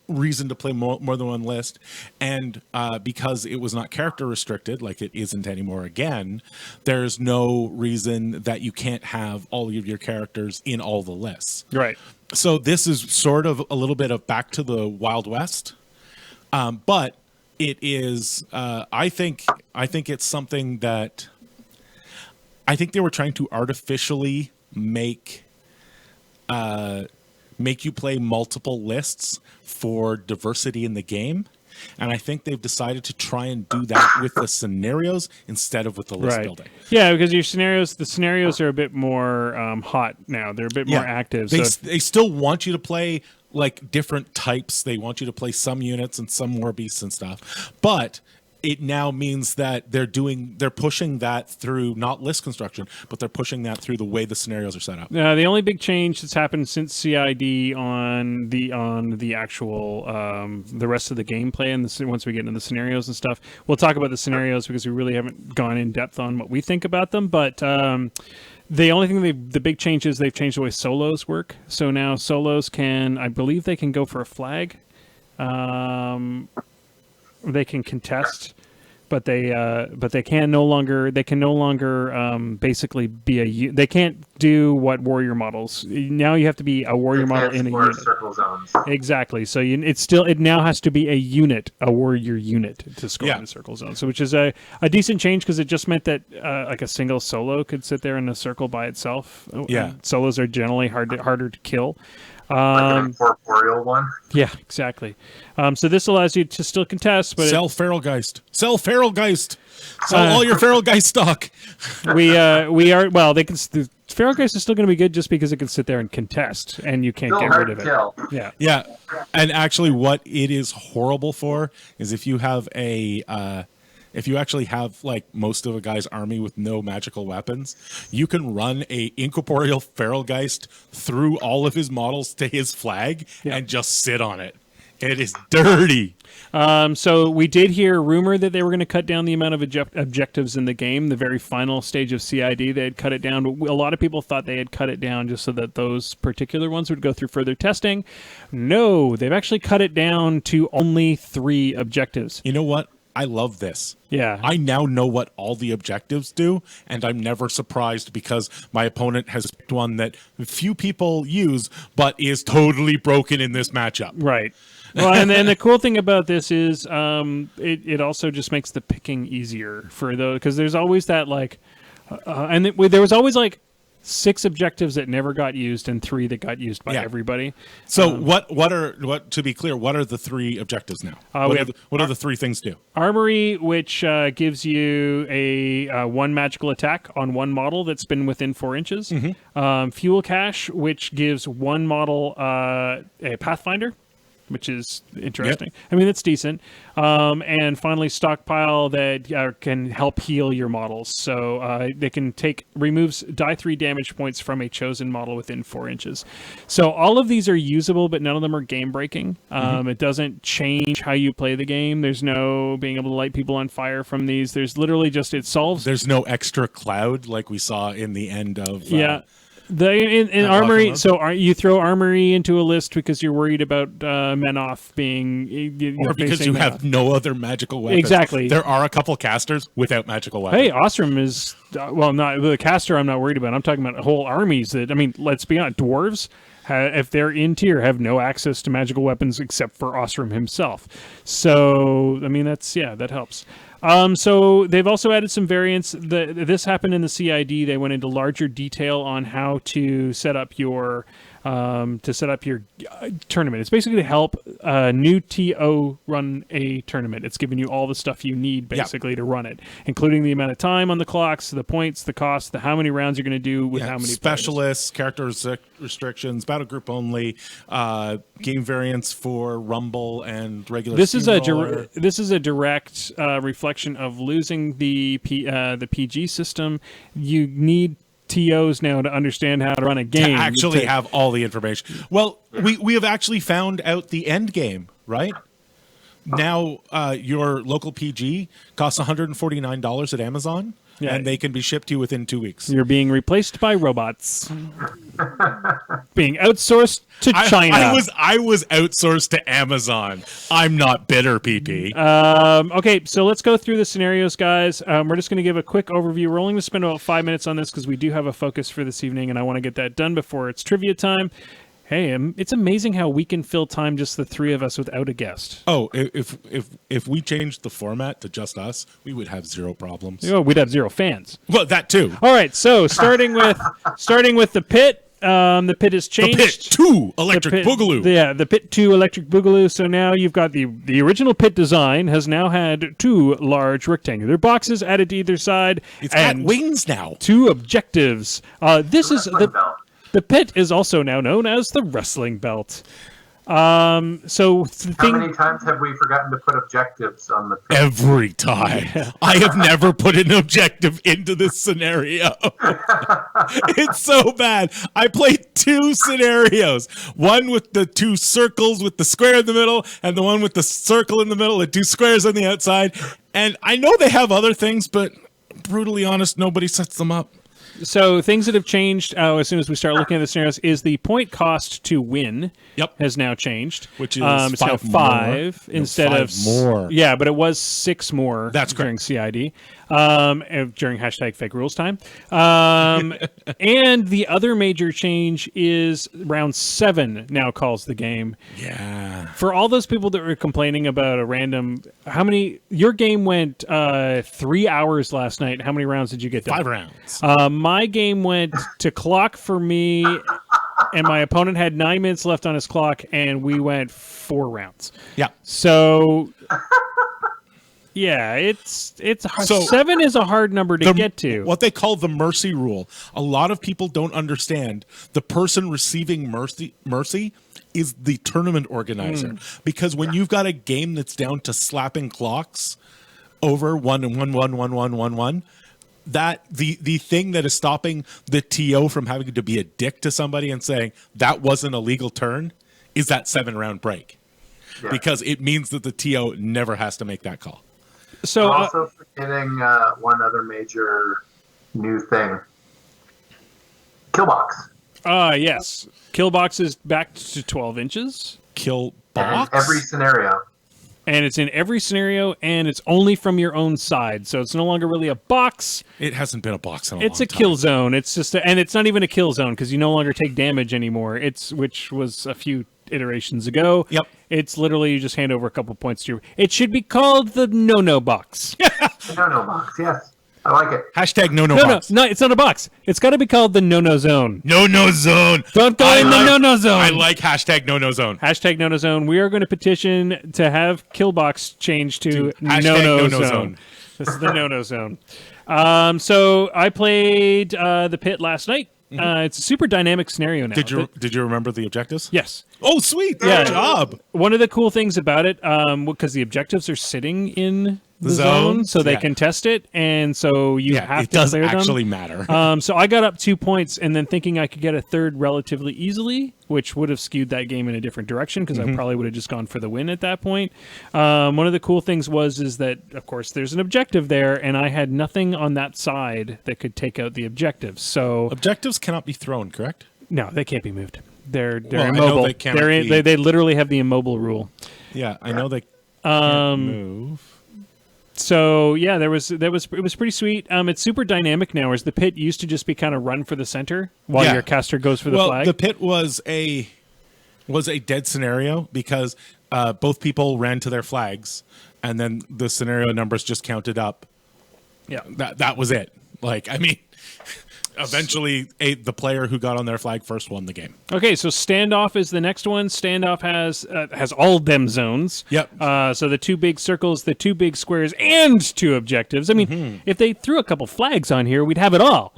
reason to play more than one list, and because it was not character restricted like it isn't anymore again, there's no reason that you can't have all of your characters in all the lists. Right. So this is sort of a little bit of back to the Wild West, but it is I think it's something that I think they were trying to artificially make you play multiple lists for diversity in the game. And I think they've decided to try and do that with the scenarios instead of with the list building. Yeah, because the scenarios are a bit more hot now. They're a bit more active. They still want you to play like different types. They want you to play some units and some more beasts and stuff. But it now means that they're pushing that through not list construction, but they're pushing that through the way the scenarios are set up. The only big change that's happened since CID on the actual the rest of the gameplay, and once we get into the scenarios and stuff, we'll talk about the scenarios because we really haven't gone in depth on what we think about them. But the only thing the big change is they've changed the way solos work. So now solos I believe they can go for a flag. They can contest, but they can no longer basically be they can't do what warrior models. Now you have to be a warrior model in a unit. Circle zones. Exactly. So it now has to be a unit, a warrior unit, to score in circle zones. So which is a decent change, because it just meant that like a single solo could sit there in a circle by itself. Yeah. Solos are generally harder to kill. Like an incorporeal one. Yeah, exactly. So this allows you to still contest, but Sell Feralgeist. Sell Feralgeist. Sell all your Feralgeist stock. they can. The Feralgeist is still going to be good just because it can sit there and contest, and you can't Still get hard rid of to kill. it. Yeah. Yeah, and actually, what it is horrible for is if you have if you actually have like most of a guy's army with no magical weapons, you can run a incorporeal Feralgeist through all of his models to his flag and just sit on it. It is dirty. So we did hear a rumor that they were going to cut down the amount of objectives in the game. The very final stage of CID, they had cut it down. But a lot of people thought they had cut it down just so that those particular ones would go through further testing. No, they've actually cut it down to only 3 objectives. You know what? I love this. Yeah. I now know what all the objectives do, and I'm never surprised because my opponent has picked one that few people use, but is totally broken in this matchup. Right. Well, and the cool thing about this is it also just makes the picking easier for those, because there's always that there was always like 6 objectives that never got used and 3 that got used by everybody. So to be clear, what are the 3 objectives now? What are the 3 things do? Armory, which gives you a 1 magical attack on 1 model that's been within 4 inches. Mm-hmm. Fuel cache, which gives 1 model a Pathfinder, which is interesting. Yep. I mean, that's decent. And finally, stockpile that can help heal your models. So they can removes die 3 damage points from a chosen model within 4 inches. So all of these are usable, but none of them are game breaking. It doesn't change how you play the game. There's no being able to light people on fire from these. There's literally just, it solves. There's no extra cloud like we saw in the end of. In Armory, so you throw Armory into a list because you're worried about Menoth being... or because you have no other magical weapons. Exactly. There are a couple casters without magical weapons. Hey, Ostrom is... not the caster I'm not worried about. I'm talking about whole armies that... I mean, let's be honest, dwarves, if they're in tier, have no access to magical weapons except for Ostrom himself. So, I mean, that helps. So they've also added some variants. This happened in the CID. They went into larger detail on how to set up your tournament. It's basically to help new TO run a tournament. It's giving you all the stuff you need basically to run it, including the amount of time on the clocks, the points, the cost, how many rounds you're going to do with how many specialists, character restrictions, battle group only, game variants for Rumble and regular. This is a direct reflection of losing the PG system. You need TOs now to understand how to run a game. To actually have all the information. Well, we have actually found out the end game, right? Now your local PG costs $149 at Amazon, and they can be shipped to you within 2 weeks. You're being replaced by robots. Being outsourced to China. I was outsourced to Amazon. I'm not bitter, PP. Okay, so let's go through the scenarios, guys. We're just going to give a quick overview. We're only going to spend about 5 minutes on this because we do have a focus for this evening, and I want to get that done before it's trivia time. Hey, it's amazing how we can fill time, just the 3 of us, without a guest. Oh, if we changed the format to just us, we would have 0 problems. Oh, we'd have 0 fans. Well, that too. All right, so starting with the pit. The pit has changed. The pit 2 electric boogaloo. Yeah, the pit 2 electric boogaloo. So now you've got the original pit design has now had 2 large rectangular boxes added to either side. It's got wings now. 2 objectives. The pit is also now known as the wrestling belt. How many times have we forgotten to put objectives on the pit? Every time. Yeah. I have never put an objective into this scenario. It's so bad. I played 2 scenarios. One with the 2 circles with the square in the middle, and the one with the circle in the middle and 2 squares on the outside. And I know they have other things, but brutally honest, nobody sets them up. So things that have changed as soon as we start looking at the scenarios is the point cost to win. Yep. Has now changed, Which is it's now 5 instead five of more. Yeah, but it was 6 more. That's during correct. CID, during hashtag fake rules time. And the other major change is round 7 now calls the game. Yeah. For all those people that were complaining about a random, your game went 3 hours last night. How many rounds did you get done? 5 rounds. My game went to clock for me, and my opponent had 9 minutes left on his clock, and we went 4 rounds. Yeah. So, yeah, it's So 7 is a hard number to get to. What they call the mercy rule. A lot of people don't understand. The person receiving mercy is the tournament organizer, because when you've got a game that's down to slapping clocks over 1 and 1 1 1 1 1 1. That the thing that is stopping the TO from having to be a dick to somebody and saying that wasn't a legal turn is that 7-round break, because it means that the TO never has to make that call. So also forgetting one other major new thing: Killbox. Yes, Killbox is back to 12 inches. Kill In box every scenario. And it's in every scenario, and it's only from your own side. So it's no longer really a box. It hasn't been a box in a It's long a time. kill zone. It's just, and it's not even a kill zone because you no longer take damage anymore. Which was a few iterations ago. Yep. It's literally you just hand over a couple points to your. It should be called the no box. No box. Yes, I like it. Hashtag no box. No, it's not a box. It's got to be called the no zone. No zone. Don't go in the no zone. I like hashtag no zone. Hashtag no zone. We are going to petition to have Killbox changed to hashtag no zone. This is the no zone. So I played the pit last night. It's a super dynamic scenario now. Did you remember the objectives? Yes. Oh, sweet. Yeah. Good job. One of the cool things about it, because the objectives are sitting in the zone, so they can test it, and so you have it to does clear them. actually matter. So I got up 2 points, and then thinking I could get a third relatively easily, which would have skewed that game in a different direction because I probably would have just gone for the win at that point. One of the cool things is that, of course, there's an objective there, and I had nothing on that side that could take out the objectives. So Objectives cannot be thrown, correct? no, they can't be moved. They're I know immobile. they cannot be- They literally have the immobile rule. Yeah, I know they can't move. So yeah, it was pretty sweet. It's super dynamic now, whereas the pit used to just be kind of run for the center while your caster goes for the flag. The pit was a dead scenario because both people ran to their flags, and then the scenario numbers just counted up. Yeah, That was it. Like, I mean, eventually the player who got on their flag first won the game. Okay, so standoff is the next one. Standoff has all them zones. Yep. So the 2 big circles, the 2 big squares, and 2 objectives. I mean, if they threw a couple flags on here, we'd have it all.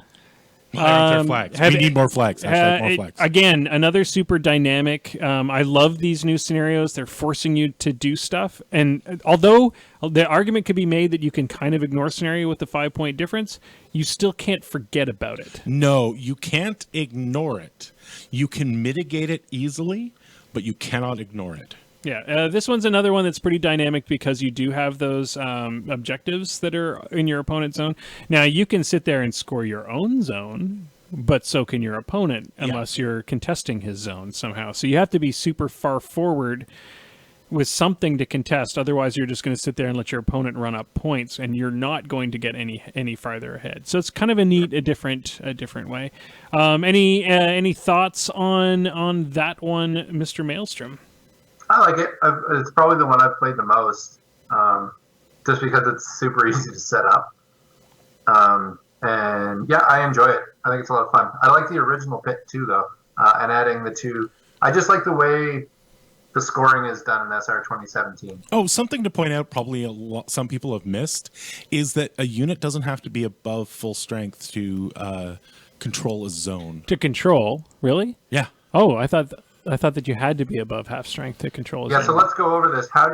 Their flags. We need more flags. Hashtag more flags. Again, another super dynamic. I love these new scenarios. They're forcing you to do stuff. And although the argument could be made that you can kind of ignore scenario with the 5-point difference, you still can't forget about it. No, you can't ignore it. You can mitigate it easily, but you cannot ignore it. Yeah, this one's another one that's pretty dynamic because you do have those objectives that are in your opponent's zone. Now, you can sit there and score your own zone, but so can your opponent unless you're contesting his zone somehow. So you have to be super far forward with something to contest. Otherwise, you're just going to sit there and let your opponent run up points, and you're not going to get any farther ahead. So it's kind of a different way. Any thoughts on that one, Mr. Maelstrom? I like it. It's probably the one I've played the most, just because it's super easy to set up. And yeah, I enjoy it. I think it's a lot of fun. I like the original pit too, though, and adding the 2. I just like the way the scoring is done in SR2017. Oh, something to point out, probably some people have missed, is that a unit doesn't have to be above full strength to control a zone. To control, really? Yeah. Oh, I thought that you had to be above half strength to control. Yeah, so let's go over this. How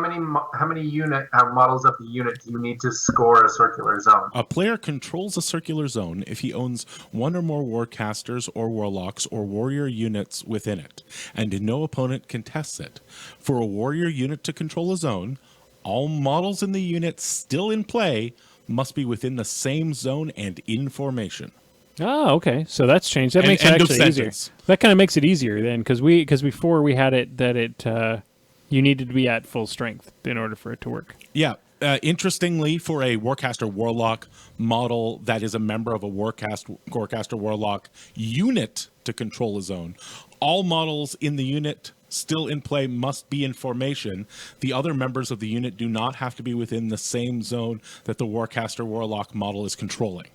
many models of the unit do you need to score a circular zone? A player controls a circular zone if he owns 1 or more warcasters or warlocks or warrior units within it, and no opponent contests it. For a warrior unit to control a zone, all models in the unit still in play must be within the same zone and in formation. Oh, okay. So that's changed. That And makes it end of actually easier. sentence. That kind of makes it easier then, because before we had it that you needed to be at full strength in order for it to work. Yeah. Interestingly, for a Warcaster Warlock model that is a member of a Warcaster Warlock unit to control a zone, all models in the unit still in play must be in formation. The other members of the unit do not have to be within the same zone that the Warcaster Warlock model is controlling.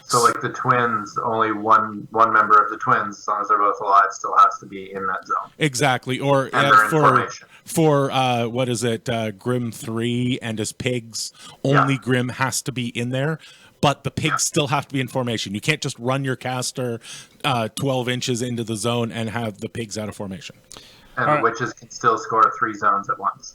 So, like the twins, only one member of the twins, as long as they're both alive, still has to be in that zone. Exactly. Or And they're in formation. for what is it, Grim 3 and his pigs, only Grim has to be in there, but the pigs still have to be in formation. You can't just run your caster 12 inches into the zone and have the pigs out of formation. And the witches can still score 3 zones at once.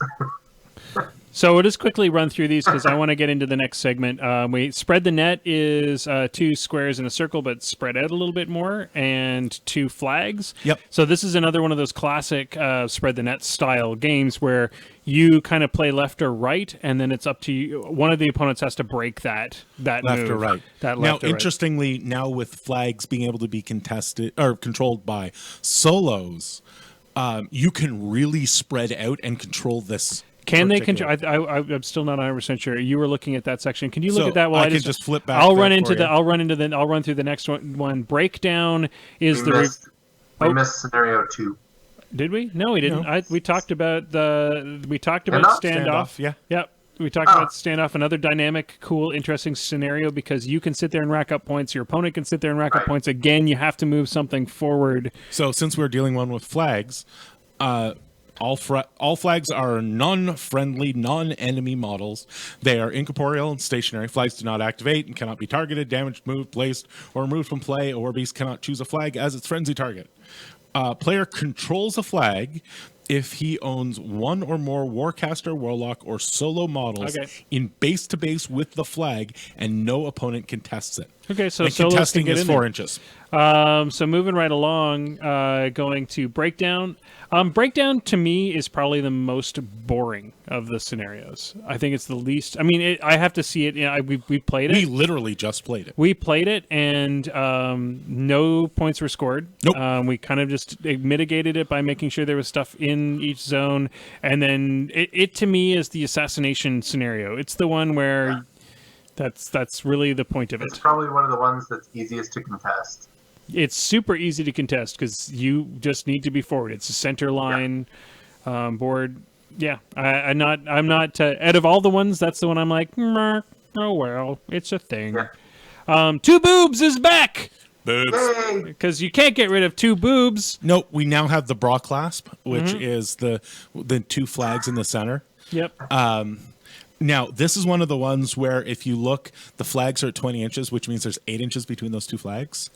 So we'll just quickly run through these because I want to get into the next segment. We spread the net is 2 squares in a circle, but spread out a little bit more, and 2 flags. Yep. So this is another one of those classic spread the net style games where you kind of play left or right, and then it's up to you. One of the opponents has to break that Left move, or right. That now, left or right. interestingly, now with flags being able to be contested or controlled by solos, you can really spread out and control this. Can they control? I'm still not 100% sure. You were looking at that section. Can you look So at that while I can just flip back I'll there run for into you. I'll run through the next one. Breakdown is We missed scenario 2. Did we? No, we didn't. No. We talked about standoff. Standoff, yeah. Yep. We talked about standoff, another dynamic, cool, interesting scenario because you can sit there and rack up points. Your opponent can sit there and rack up points. Again, you have to move something forward. So since we're dealing with flags, all flags are non-friendly, non-enemy models. They are incorporeal and stationary. Flags do not activate and cannot be targeted, damaged, moved, placed, or removed from play. A Warbeast cannot choose a flag as its frenzy target. Player controls a flag if he owns one or more Warcaster, Warlock, or solo models in base-to-base with the flag, and no opponent contests it. Okay, so and solos contesting can get is in 4 there. inches. So moving right along, going to breakdown. Breakdown to me is probably the most boring of the scenarios. I think it's the least. I mean, I have to see it. We played it. We literally just played it. We played it, and no points were scored. Nope. We kind of just mitigated it by making sure there was stuff in each zone, and then it to me is the assassination scenario. It's the one where that's really the point of it. It's probably one of the ones that's easiest to contest. It's super easy to contest because you just need to be forward. It's a center line board. Yeah, I'm not. Out of all the ones, that's the one I'm like, oh well, it's a thing. Yeah. 2 boobs is back Boobs. Yay! because you can't get rid of 2 boobs. Nope, we now have the bra clasp, which is the 2 flags in the center. Yep. Now, this is one of the ones where if you look, the flags are at 20 inches, which means there's 8 inches between those 2 flags.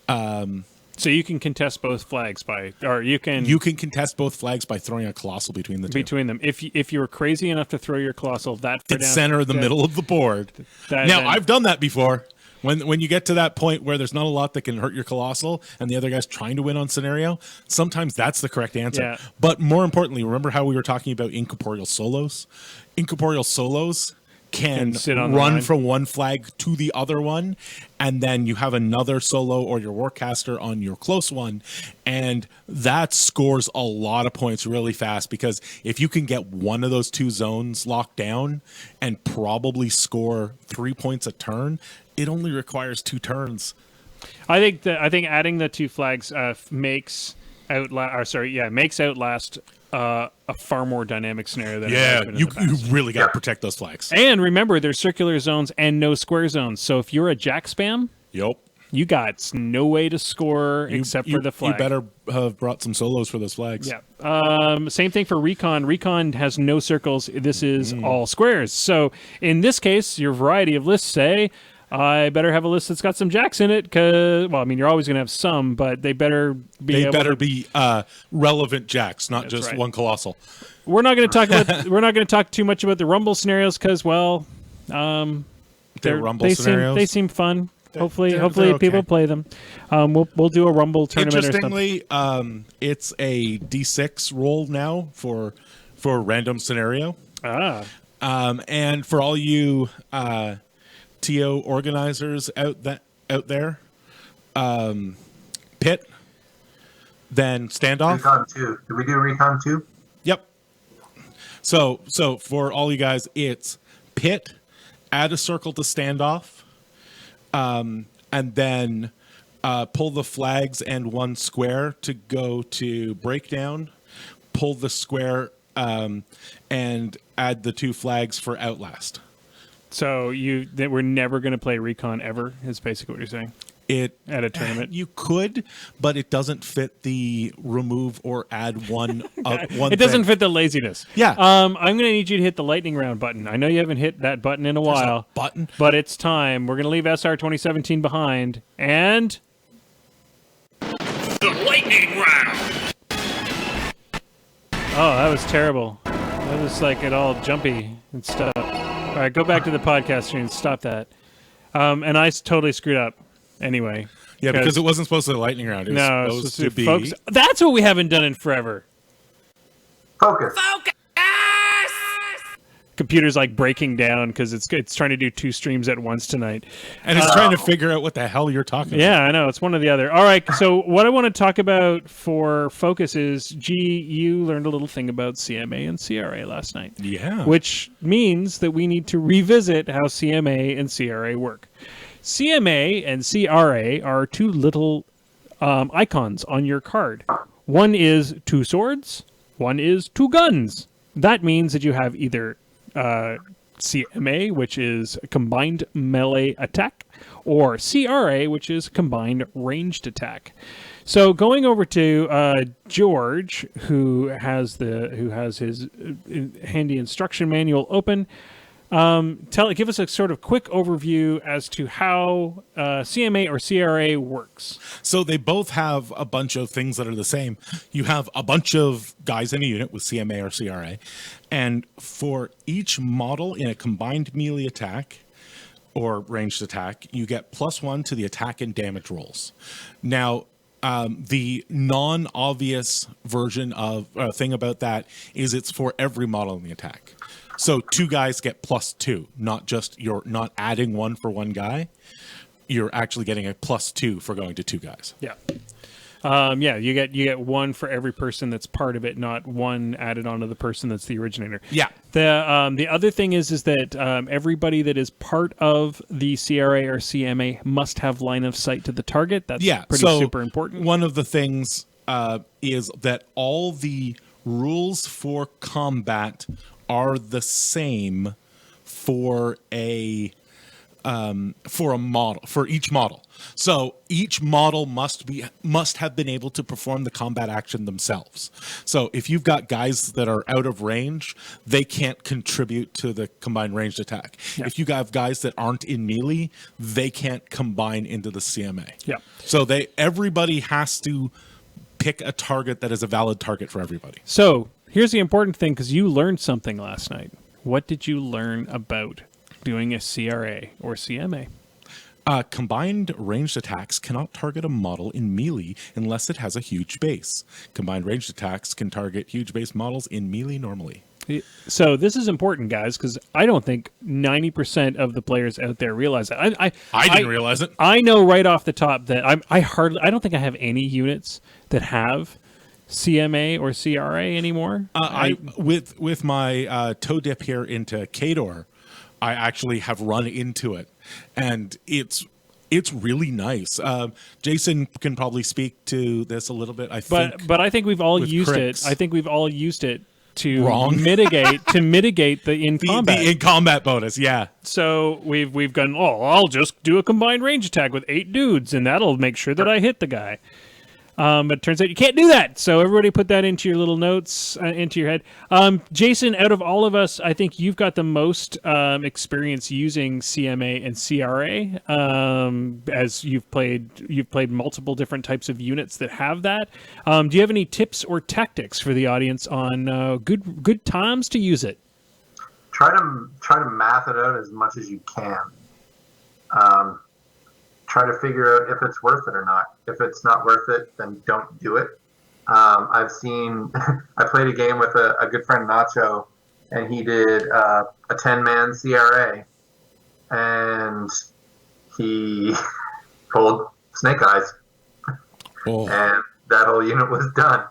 So you can contest both flags you can contest both flags by throwing a colossal between the two. between them. If you were crazy enough to throw your colossal that far It's down, center in the middle of the board. Now, I've done that before. When you get to that point where there's not a lot that can hurt your colossal and the other guy's trying to win on scenario, sometimes that's the correct answer. Yeah. But more importantly, remember how we were talking about incorporeal solos? Incorporeal solos can sit on the run line. from one flag to the other one, and then you have another solo or your Warcaster on your close one, and that scores a lot of points really fast because if you can get one of those 2 zones locked down and probably score 3 points a turn, it only requires 2 turns. I think adding the 2 flags makes Outlast a far more dynamic scenario than it has been in you the past. really got to protect those flags. And remember, there's circular zones and no square zones. So if you're a jack spam, Yep. you got no way to score except for the flag. You better have brought some solos for those flags. Yeah. Same thing for Recon. Recon has no circles. This is all squares. So in this case, your variety of lists say, I better have a list that's got some jacks in it because, well, I mean, you're always going to have some, but they better be relevant jacks, not That's just right. one colossal. We're not going to talk too much about the Rumble scenarios because, well, They're Rumble scenarios. They seem fun. Hopefully they're okay. people play them. We'll do a Rumble tournament or something. Interestingly, it's a D6 roll now for a random scenario. And for all you TO organizers out there, Pit, then standoff. Recon 2. Did we do Recon 2? Yep. So for all you guys, it's Pit, add a circle to standoff, and then pull the flags and one square to go to breakdown, pull the square, and add the two flags for Outlast. So that we're never going to play Recon ever is basically what you're saying. At a tournament, you could, but it doesn't fit the remove or add one. One. It doesn't fit the laziness. Yeah. I'm going to need you to hit the lightning round button. I know you haven't hit that button in a while. A button, but it's time. We're going to leave SR2017 behind, and The lightning round. oh, that was terrible. That was like it all jumpy and stuff. All right, go back to the podcast stream. Stop that. And I totally screwed up. Anyway. Yeah, because it wasn't supposed to be a lightning round. It was supposed to be. Folks, that's what we haven't done in forever. Focus. Computer's like breaking down because it's trying to do two streams at once tonight. And it's trying to figure out what the hell you're talking about. Yeah, I know. It's one or the other. All right, so what I want to talk about for Focus is, you learned a little thing about CMA and CRA last night. Yeah. Which means that we need to revisit how CMA and CRA work. CMA and CRA are two little icons on your card. One is two swords, one is two guns. That means that you have either CMA, which is a combined melee attack, or CRA, which is combined ranged attack. So going over to George, who has his handy instruction manual open. Give us a sort of quick overview as to how CMA or CRA works. So they both have a bunch of things that are the same. You have a bunch of guys in a unit with CMA or CRA, and for each model in a combined melee attack or ranged attack, you get +1 to the attack and damage rolls. Now, the non-obvious version of thing about that is it's for every model in the attack. So two guys get +2, you're not adding one for one guy. You're actually getting a +2 for going to two guys. Yeah. You get one for every person that's part of it, not one added onto the person that's the originator. Yeah. The other thing is that everybody that is part of the CRA or CMA must have line of sight to the target. That's super important. One of the things is that all the rules for combat are the same for each model. So each model must have been able to perform the combat action themselves. So if you've got guys that are out of range, they can't contribute to the combined ranged attack. Yeah. If you have guys that aren't in melee, they can't combine into the CMA. Yeah. So everybody has to pick a target that is a valid target for everybody. So here's the important thing, because you learned something last night. What did you learn about doing a CRA or CMA? Combined ranged attacks cannot target a model in melee unless it has a huge base. Combined ranged attacks can target huge base models in melee normally. So this is important, guys, because I don't think 90% of the players out there realize that. I didn't realize it. I know right off the top that I don't think I have any units that have CMA or CRA anymore. With my toe dip here into Kador, I actually have run into it, and it's really nice. Jason can probably speak to this a little bit. But I think we've all used Crix. it. I think we've all used it to mitigate the in combat. The in combat bonus, yeah. So we've gone, I'll just do a combined range attack with 8 dudes, and that'll make sure that I hit the guy. But it turns out you can't do that. So everybody put that into your little notes, into your head. Jason, out of all of us, I think you've got the most experience using CMA and CRA, as you've played multiple different types of units that have that. Do you have any tips or tactics for the audience on good times to use it? Try to math it out as much as you can. Try to figure out if it's worth it or not. If it's not worth it, then don't do it. I played a game with a good friend, Nacho, and he did a 10-man CRA, and he pulled Snake Eyes, and that whole unit was done.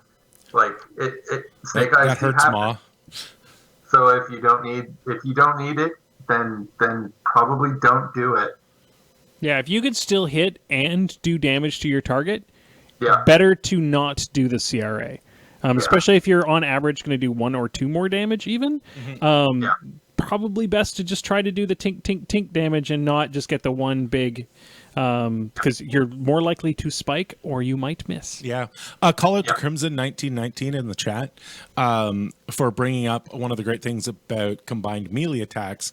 Like Snake Eyes that hurts, Ma. So if you don't need it, then probably don't do it. Yeah, if you could still hit and do damage to your target, Yeah. better to not do the CRA. Especially if you're on average going to do 1 or 2 more damage even. Probably best to just try to do the tink, tink, tink damage and not just get the one big, because you're more likely to spike or you might miss. Yeah. Call out to Crimson 1919 in the chat for bringing up one of the great things about combined melee attacks.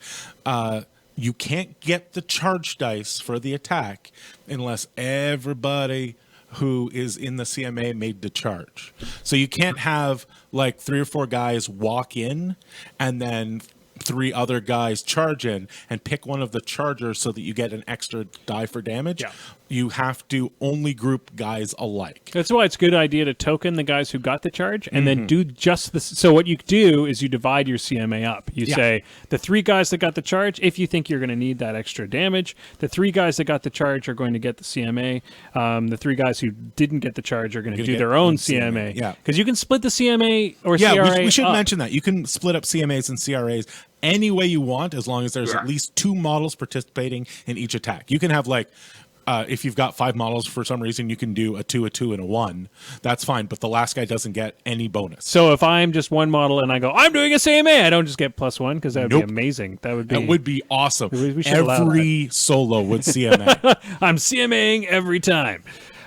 You can't get the charge dice for the attack unless everybody who is in the CMA made the charge. So you can't have like 3 or 4 guys walk in and then 3 other guys charge in and pick one of the chargers so that you get an extra die for damage. Yeah. You have to only group guys alike. That's why it's a good idea to token the guys who got the charge and then do just this. So what you do is you divide your CMA up. You say the 3 guys that got the charge, if you think you're going to need that extra damage, the 3 guys that got the charge are going to get the CMA. The 3 guys who didn't get the charge are going to do their own CMA. Yeah. Because you can split the CMA or Yeah, CRA we should up. mention that. You can split up CMAs and CRAs any way you want as long as there's at least 2 models participating in each attack. You can have like, if you've got 5 models for some reason, you can do a 2, and a 1. That's fine, but the last guy doesn't get any bonus. So if I'm just 1 model and I go, I'm doing a CMA, I don't just get +1 because that would be amazing. That would be awesome. We should allow Every solo would CMA. I'm CMAing every time.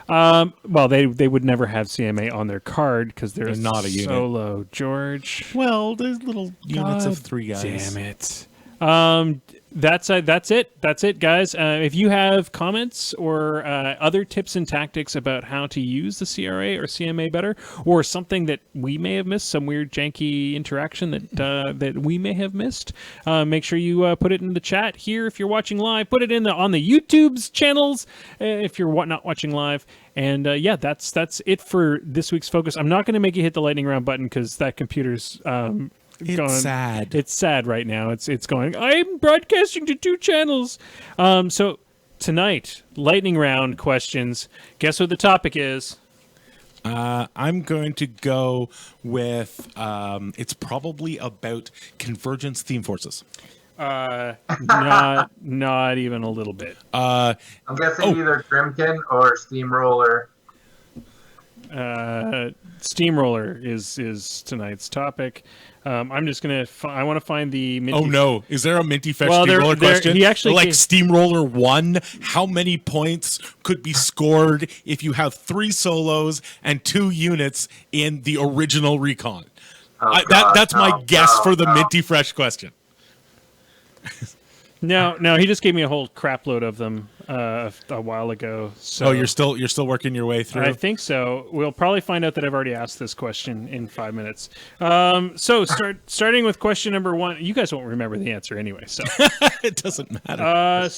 Well, they would never have CMA on their card because they're not a unit. Solo, George. Well, there's little units God of 3 guys. Damn it. That's it, guys. If you have comments or other tips and tactics about how to use the CRA or CMA better, or something that we may have missed, some weird janky interaction that we may have missed, make sure you put it in the chat here if you're watching live. Put it on the YouTube's channels if you're not watching live. And that's it for this week's focus. I'm not going to make you hit the lightning round button because that computer's It's sad. It's sad right now. It's going, I'm broadcasting to 2 channels. So tonight, lightning round questions. Guess what the topic is? I'm going to go with it's probably about convergence theme forces. Not even a little bit. I'm guessing either Grimkin or Steamroller. Steamroller is tonight's topic. I'm just gonna. I want to find the. Minty Oh no! Is there a Minty Fresh Well, Steamroller question? he actually like gave- Steamroller 1. How many points could be scored if you have 3 solos and 2 units in the original recon? That's my guess for the Minty Fresh question. No, he just gave me a whole crap load of them a while ago. So you're still working your way through. I think so. We'll probably find out that I've already asked this question in 5 minutes. So starting with question number 1. You guys won't remember the answer anyway, so It doesn't matter.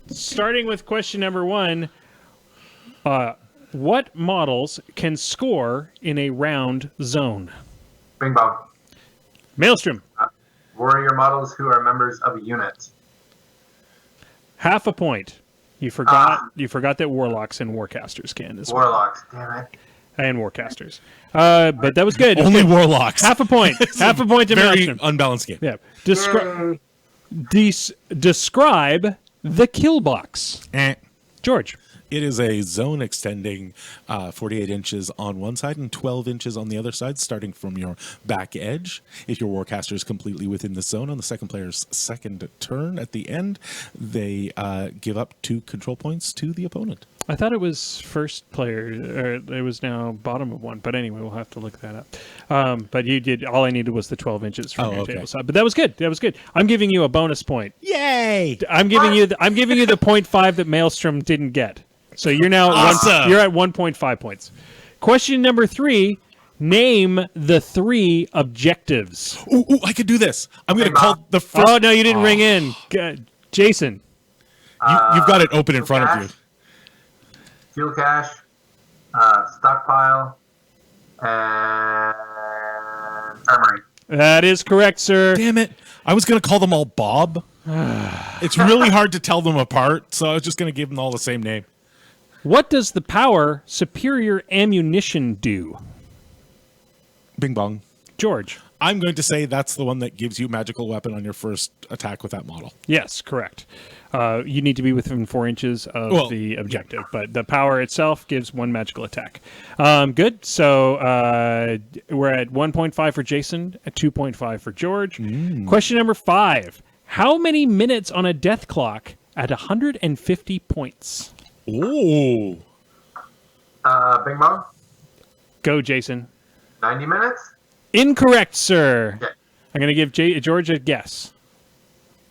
Starting with question number 1. What models can score in a round zone? Bing bong. Maelstrom. Warrior models who are members of a unit. Half a point. You forgot that Warlocks and Warcasters can as well. Warlocks, damn it. And Warcasters. But that was good. Only Okay. Warlocks. Half a point. Half a point to Very Maelstrom. unbalanced game. Yeah. Describe the kill box. George. It is a zone extending 48 inches on one side and 12 inches on the other side, starting from your back edge. If your Warcaster is completely within the zone on the second player's second turn at the end, they give up 2 control points to the opponent. I thought it was first player, or it was now bottom of 1. But anyway, we'll have to look that up. But you did. All I needed was the 12 inches from your table side. But that was good. That was good. I'm giving you a bonus point. Yay! I'm giving you the 0.5 that Maelstrom didn't get. So you're now Awesome. you're at 1.5 points. Question number 3. Name the 3 objectives. Ooh, I could do this. I'm going to call the first. Oh no, you didn't ring in, Jason. You've got it open in front of you. Fuel cache, stockpile, and armory. That is correct, sir. Damn it. I was going to call them all Bob. It's really hard to tell them apart, so I was just going to give them all the same name. What does the power superior ammunition do? Bing bong. George. I'm going to say that's the one that gives you magical weapon on your first attack with that model. Yes, correct. You need to be within 4 inches of the objective, but the power itself gives 1 magical attack. Good. So we're at 1.5 for Jason, at 2.5 for George. Question number 5. How many minutes on a death clock at 150 points? Ooh. Bing bong. Go, Jason. 90 minutes? Incorrect, sir. Yeah. I'm going to give George a guess.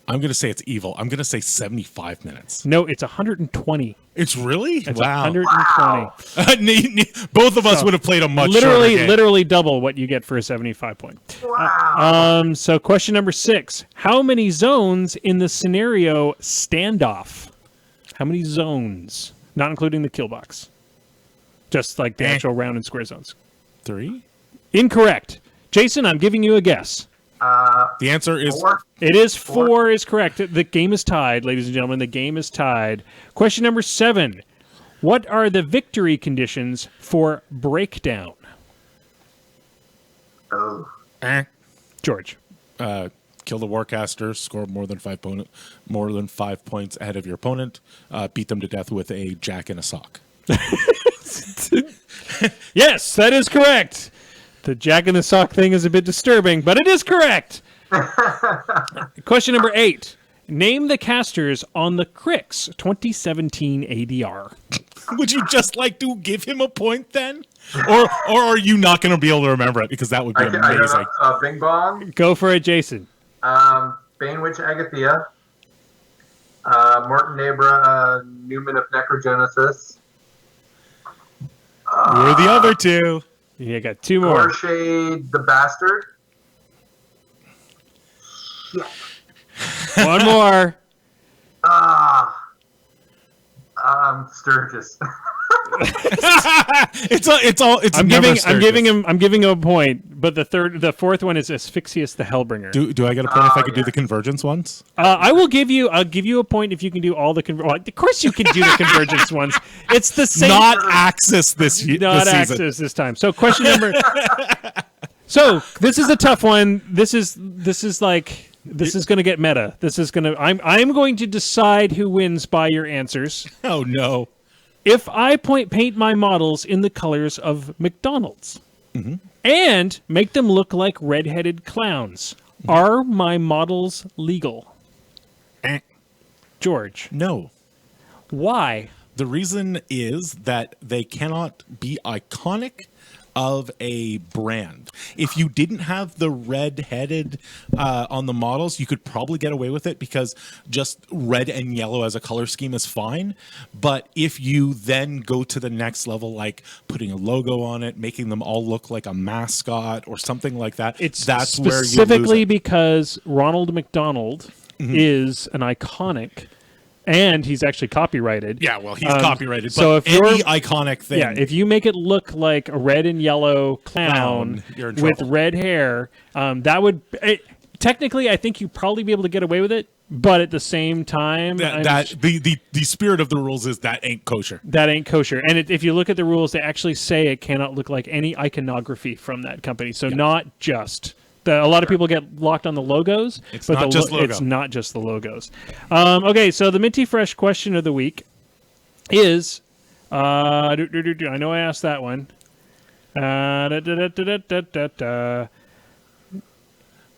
I'm going to say it's evil. I'm going to say 75 minutes. No, it's 120. It's really? It's wow. 120. Both of us would have played a much shorter game. Literally double what you get for a 75 point. Wow. So question number 6. How many zones in the scenario standoff? How many zones? Not including the kill box. Just like the actual round and square zones. 3? Incorrect. Jason, I'm giving you a guess. The answer is 4? It is 4 is correct. The game is tied, ladies and gentlemen. The game is tied. Question number 7. What are the victory conditions for breakdown? Oh. George. Kill the warcaster, score more than 5 points ahead of your opponent, beat them to death with a jack and a sock. Yes, that is correct. The jack in the sock thing is a bit disturbing, but it is correct. Question number 8. Name the casters on the Crix 2017 ADR. Would you just like to give him a point then? Or are you not going to be able to remember it? Because that would be I don't amazing. know. Bing bong. Go for it, Jason. Banewitch Agathea. Morton Nabra, Newman of Necrogenesis. Who are the other two? You got 2 more. Gorshade the Bastard. One more. Sturgis. I'm giving him a point, but the fourth one is Asphyxius the Hellbringer. Do I get a point if I could do the convergence ones? I'll give you a point if you can do all the of course you can do the convergence ones. It's the same. Not Axis this season. This time. So question number. So this is a tough one. This is going to get meta. I'm going to decide who wins by your answers. Oh no. If I paint my models in the colors of McDonald's and make them look like redheaded clowns, are my models legal? George. No. Why? The reason is that they cannot be iconic of a brand. If you didn't have the red-headed on the models, you could probably get away with it because just red and yellow as a color scheme is fine. But if you then go to the next level, like putting a logo on it, making them all look like a mascot or something like that, that's where you lose specifically it. Because Ronald McDonald is an iconic. And he's actually copyrighted. Yeah, well, he's copyrighted. So but if any iconic thing, if you make it look like a red and yellow clown you're in with trouble. red hair, that would technically, I think you'd probably be able to get away with it. But at the same time, the spirit of the rules is that ain't kosher. That ain't kosher. And if you look at the rules, they actually say it cannot look like any iconography from that company. So not just. A lot of people get locked on the logos, It's but not just logo. it's not just the logos. Okay, so the Minty Fresh question of the week is, I know I asked that one.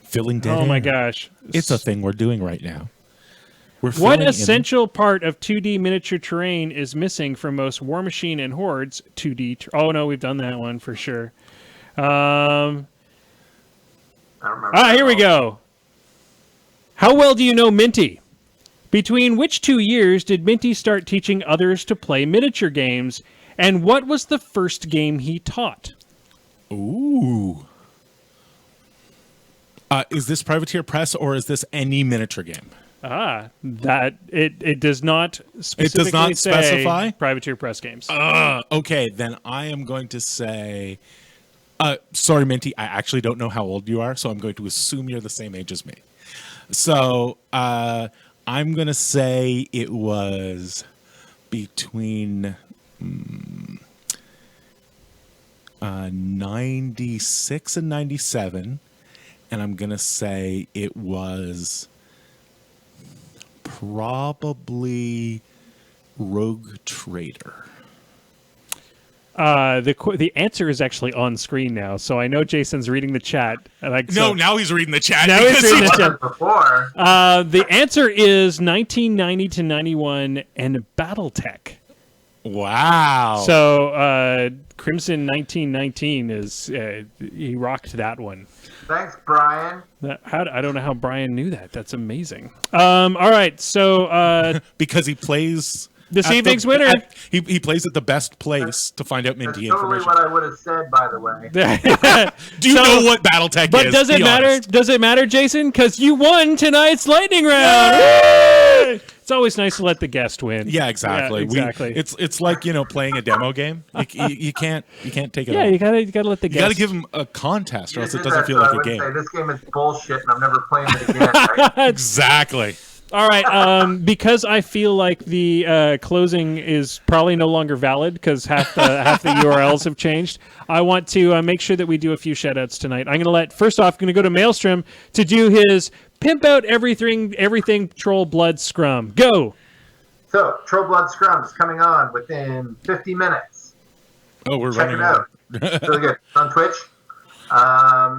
Filling dead Oh my air. gosh. It's a thing we're doing right now. We're What filling in- essential part of 2D miniature terrain is missing from most War Machine and Hordes 2D? Oh no, we've done that one for sure. I don't remember. Here we go. How well do you know Minty? Between which 2 years did Minty start teaching others to play miniature games? And what was the first game he taught? Ooh. Is this Privateer Press or is this any miniature game? That it does not specifically say specify? Privateer Press games. Okay, then I am going to say Sorry, Minty, I actually don't know how old you are, so I'm going to assume you're the same age as me. So I'm going to say it was between 96 and 97, and I'm going to say it was probably Rogue Trader. The answer is actually on screen now, so I know Jason's reading the chat. Now he's reading the chat. Now he's reading the chat. Before. The answer is 1990 to 91 and BattleTech. Wow. So Crimson 1919 is he rocked that one. Thanks, Brian. I don't know how Brian knew that. That's amazing. All right, so because he plays this evening's winner. He plays at the best place to find out Minty That's totally information. what I would have said, by the way. Do you know what BattleTech is? But does it matter? Honest. Does it matter, Jason? Because you won tonight's lightning round. Yay! It's always nice to let the guest win. Yeah, exactly. Yeah, exactly. It's like playing a demo game. You can't take it. Yeah, all. you gotta let the You guest. got to give him a contest, or else it doesn't that, feel so like I a would game. Say, this game is bullshit, and I'm never playing it again. Right? Exactly. All right, because I feel like the closing is probably no longer valid because half the URLs have changed. I want to make sure that we do a few shout-outs tonight. I'm going to go to Maelstrom to do his Pimp Out Everything Troll Blood Scrum. Go! So, Troll Blood Scrum's coming on within 50 minutes. Oh, we're Check running it out. Really good. It's on Twitch.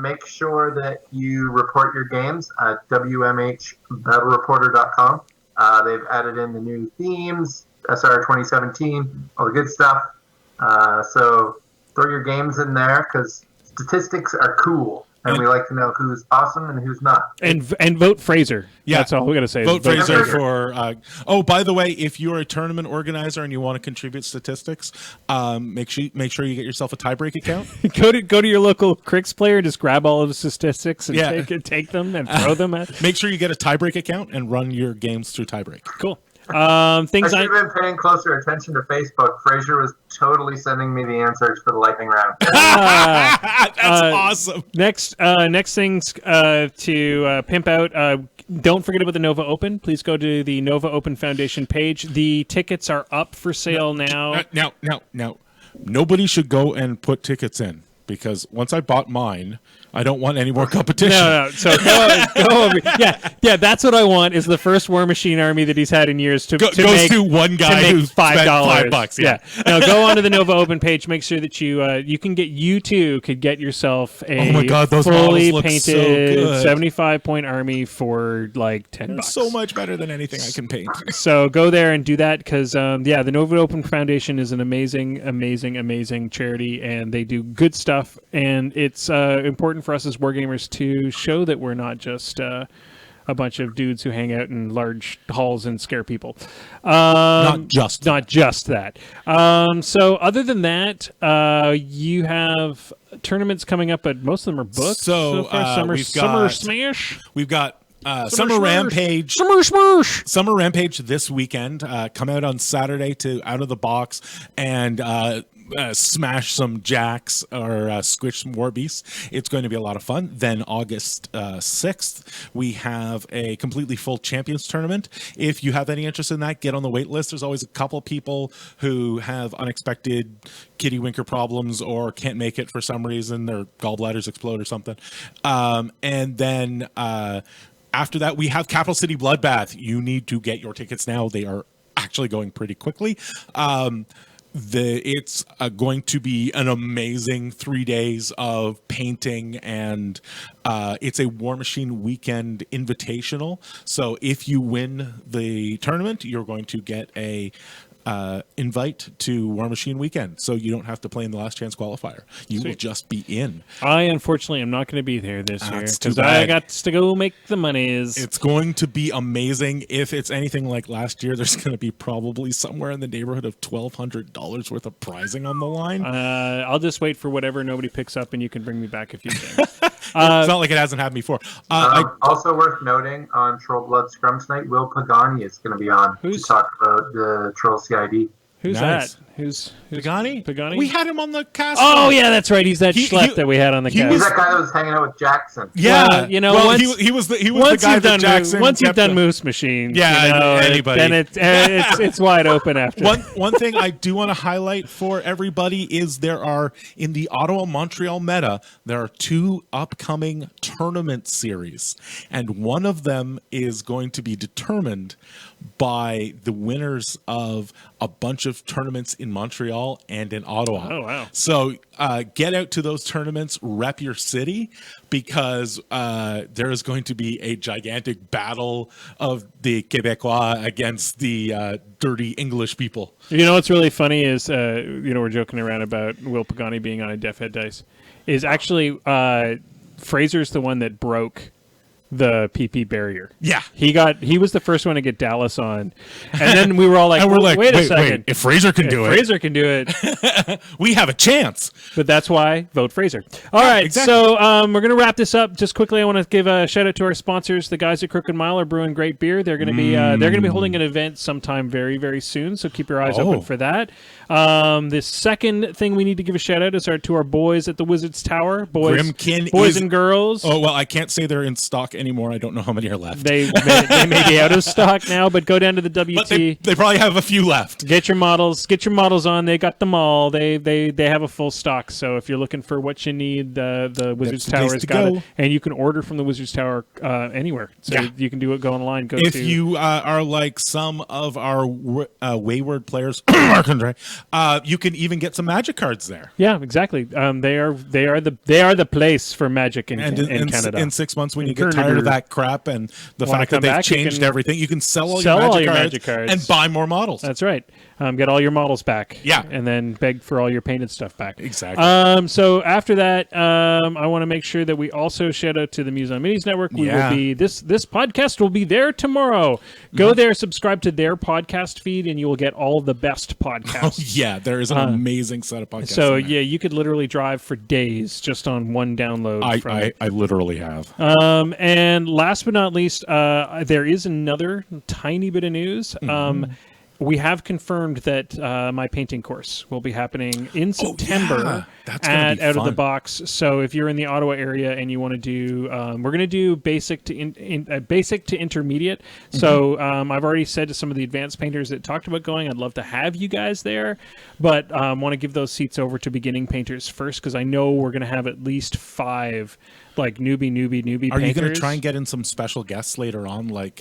Make sure that you report your games at wmhbattlereporter.com. They've added in the new themes, SR2017, all the good stuff. So throw your games in there because statistics are cool. And we like to know who's awesome and who's not. And vote Fraser. Yeah. That's all we got to say. Vote Fraser Fraser. for. By the way, if you're a tournament organizer and you want to contribute statistics, make sure you get yourself a tiebreak account. Go to your local Crix player, just grab all of the statistics and Yeah. take them and throw them at. Make sure you get a tiebreak account and run your games through tiebreak. Cool. Things I should have been paying closer attention to Facebook. Fraser was totally sending me the answers for the lightning round. That's awesome. Next things to pimp out. Don't forget about the Nova Open. Please go to the Nova Open Foundation page. The tickets are up for sale now. Now, nobody should go and put tickets in because once I bought mine, I don't want any more competition. No. So go over. Yeah. That's what I want. Is the first War Machine army that he's had in years to Goes make to one guy who's $5. $5. Yeah. Now go onto the Nova Open page. Make sure that you could get yourself a Oh my God, those fully models look so painted good. 75-point army for like $10. So much better than anything I can paint. So go there and do that because the Nova Open Foundation is an amazing charity and they do good stuff and it's important for us as wargamers to show that we're not just a bunch of dudes who hang out in large halls and scare people. Not just that. So other than that, you have tournaments coming up, but most of them are booked. So far. Summer Smash. We've got Summer Rampage. Summer Smash. Summer Rampage this weekend. Come out on Saturday to Out of the Box and smash some jacks or squish some war beasts. It's going to be a lot of fun. Then August 6th, we have a completely full Champions tournament. If you have any interest in that, get on the wait list. There's always a couple people who have unexpected kitty winker problems or can't make it for some reason. Their gallbladders explode or something. And then after that, we have Capital City Bloodbath. You need to get your tickets now. They are actually going pretty quickly. It's going to be an amazing 3 days of painting, and it's a War Machine weekend invitational. So if you win the tournament, you're going to get a invite to War Machine weekend, so you don't have to play in the last chance qualifier. You will just be in. I unfortunately am not going to be there this year That's too because I bad. got to go make the monies. It's going to be amazing. If it's anything like last year, there's going to be probably somewhere in the neighborhood of $1,200 worth of prizing on the line. I'll just wait for whatever nobody picks up, and you can bring me back a few things. It's not like it hasn't happened before. Also worth noting on Troll Blood Scrum tonight, Will Pagani is going to be on to talk about the Troll CID. Who's Nice. that? Who's Pagani? Pagani? We had him on the cast. Oh yeah, that's right. He's that He- schlep he- that we had on the he cast. He's that guy that was hanging out with Jackson. Yeah, Well, you know, well, once- he was the once guy you've that done Jackson. once you've kept done the- Moose Machine, Yeah, you know, anybody. then it's wide open after. One thing I do want to highlight for everybody is there are in the Ottawa Montreal meta there are 2 upcoming tournament series, and one of them is going to be determined by the winners of a bunch of tournaments in Montreal and in Ottawa. Oh, wow. So get out to those tournaments, rep your city, because there is going to be a gigantic battle of the Québécois against the dirty English people. You know what's really funny is, we're joking around about Will Pagani being on a Def Head Dice. Is actually Fraser's the one that broke the PP barrier. Yeah. He was the first one to get Dallas on, and then we were all like, And we're like, wait a second, if Fraser can do it, Fraser can do it. we have a chance. But that's why vote Fraser. All right, exactly. so we're going to wrap this up. Just quickly, I want to give a shout out to our sponsors. The guys at Crooked Mile are brewing great beer. They're going to be holding an event sometime very, very soon. So keep your eyes open for that. The second thing we need to give a shout out is to our boys at the Wizards Tower, boys and girls. Oh well, I can't say they're in stock anymore. I don't know how many are left. They may be out of stock now, but go down to the WT. But they probably have a few left. Get your models on. They got them all. They have a full stock. So if you're looking for what you need, the Wizards the Tower place has to got go. it, and you can order from the Wizards Tower anywhere. So Yeah. you can do it. Go online. If you are like some of our wayward players, you can even get some Magic cards there. yeah, exactly. They are the place for Magic in Canada. In 6 months, when In you get tired of Canada. that crap and the Wanna fact that come they've back, you changed can everything, you can sell all sell all your your Magic Magic cards. and buy more models. That's right. Get all your models back. Yeah. And then beg for all your painted stuff back. Exactly. So after that, I want to make sure that we also shout out to the Muse on Minis Network. We will be this podcast will be there tomorrow. Go there, subscribe to their podcast feed, and you will get all the best podcasts. Yeah, there is an amazing set of podcasts. So in there. yeah, you could literally drive for days just on one download. I literally have. And last but not least, there is another tiny bit of news. We have confirmed that my painting course will be happening in September That's gonna be Out of the fun. Box. So if you're in the Ottawa area and you want to do, we're going to do basic to intermediate. So I've already said to some of the advanced painters that talked about going, I'd love to have you guys there, but want to give those seats over to beginning painters first, because I know we're going to have at least 5 like newbie Are painters. you going to try and get in some special guests later on, like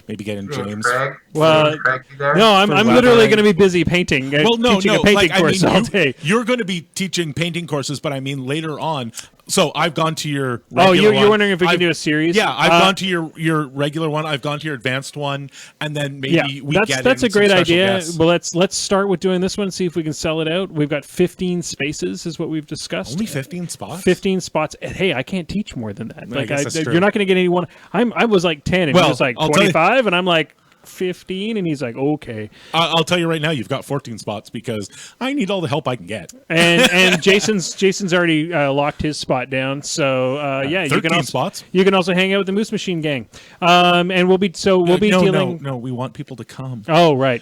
maybe get in James? Craig? Well, Craig be there? No, I'm For literally weathering. going to be busy painting. Teaching a painting course all day. You're going to be teaching painting courses, but I mean later on. So I've gone to your Oh, regular you're one. wondering if we can do a series? Yeah, I've gone to your regular one. I've gone to your advanced one, and then maybe we get that's in a great some special idea. guests. Well, let's start with doing this one. See if we can sell it out. We've got 15 spaces, is what we've discussed. Only 15 spots. 15 spots. Hey, I can't teach more than that. Like guess that's true. you're not going to get anyone. I was like 10, and he was like I'll tell you- 25, and I'm like 15, and he's like, okay. I'll tell you right now, you've got 14 spots because I need all the help I can get. And Jason's already locked his spot down. So yeah, you 13 can also spots. You can also hang out with the Moose Machine gang. And we'll be dealing. No, we want people to come. Oh, right.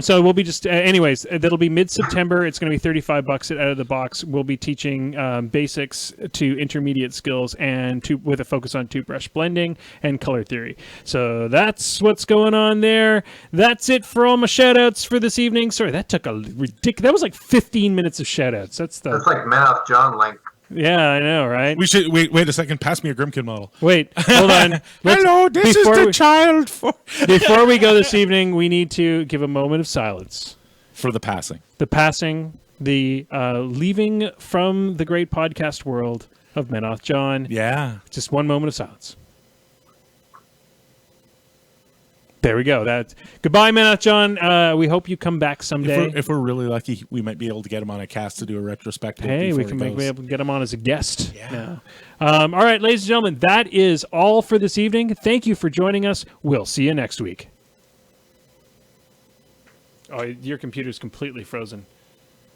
So we'll be just, anyways, that'll be mid-September. It's going to be $35 out of the box. We'll be teaching basics to intermediate skills and with a focus on toothbrush blending and color theory. So that's what's going on there. That's it for all my shout-outs for this evening. Sorry, that took a ridiculous, that was like 15 minutes of shout-outs. That's like Mouth John length. Yeah, I know, right? We should wait a second. Pass me a Grimkin model. Wait, hold on. Hello, this is the child for Before we go this evening, we need to give a moment of silence. for the passing. The passing, the leaving from the great podcast world of Menoth John. Yeah. Just one moment of silence. There we go. Goodbye, Menoth John. We hope you come back someday. If we're really lucky, we might be able to get him on a cast to do a retrospective. Hey, we before can he be goes. able to get him on as a guest. Yeah. All right, ladies and gentlemen, that is all for this evening. Thank you for joining us. We'll see you next week. Oh, your computer's completely frozen.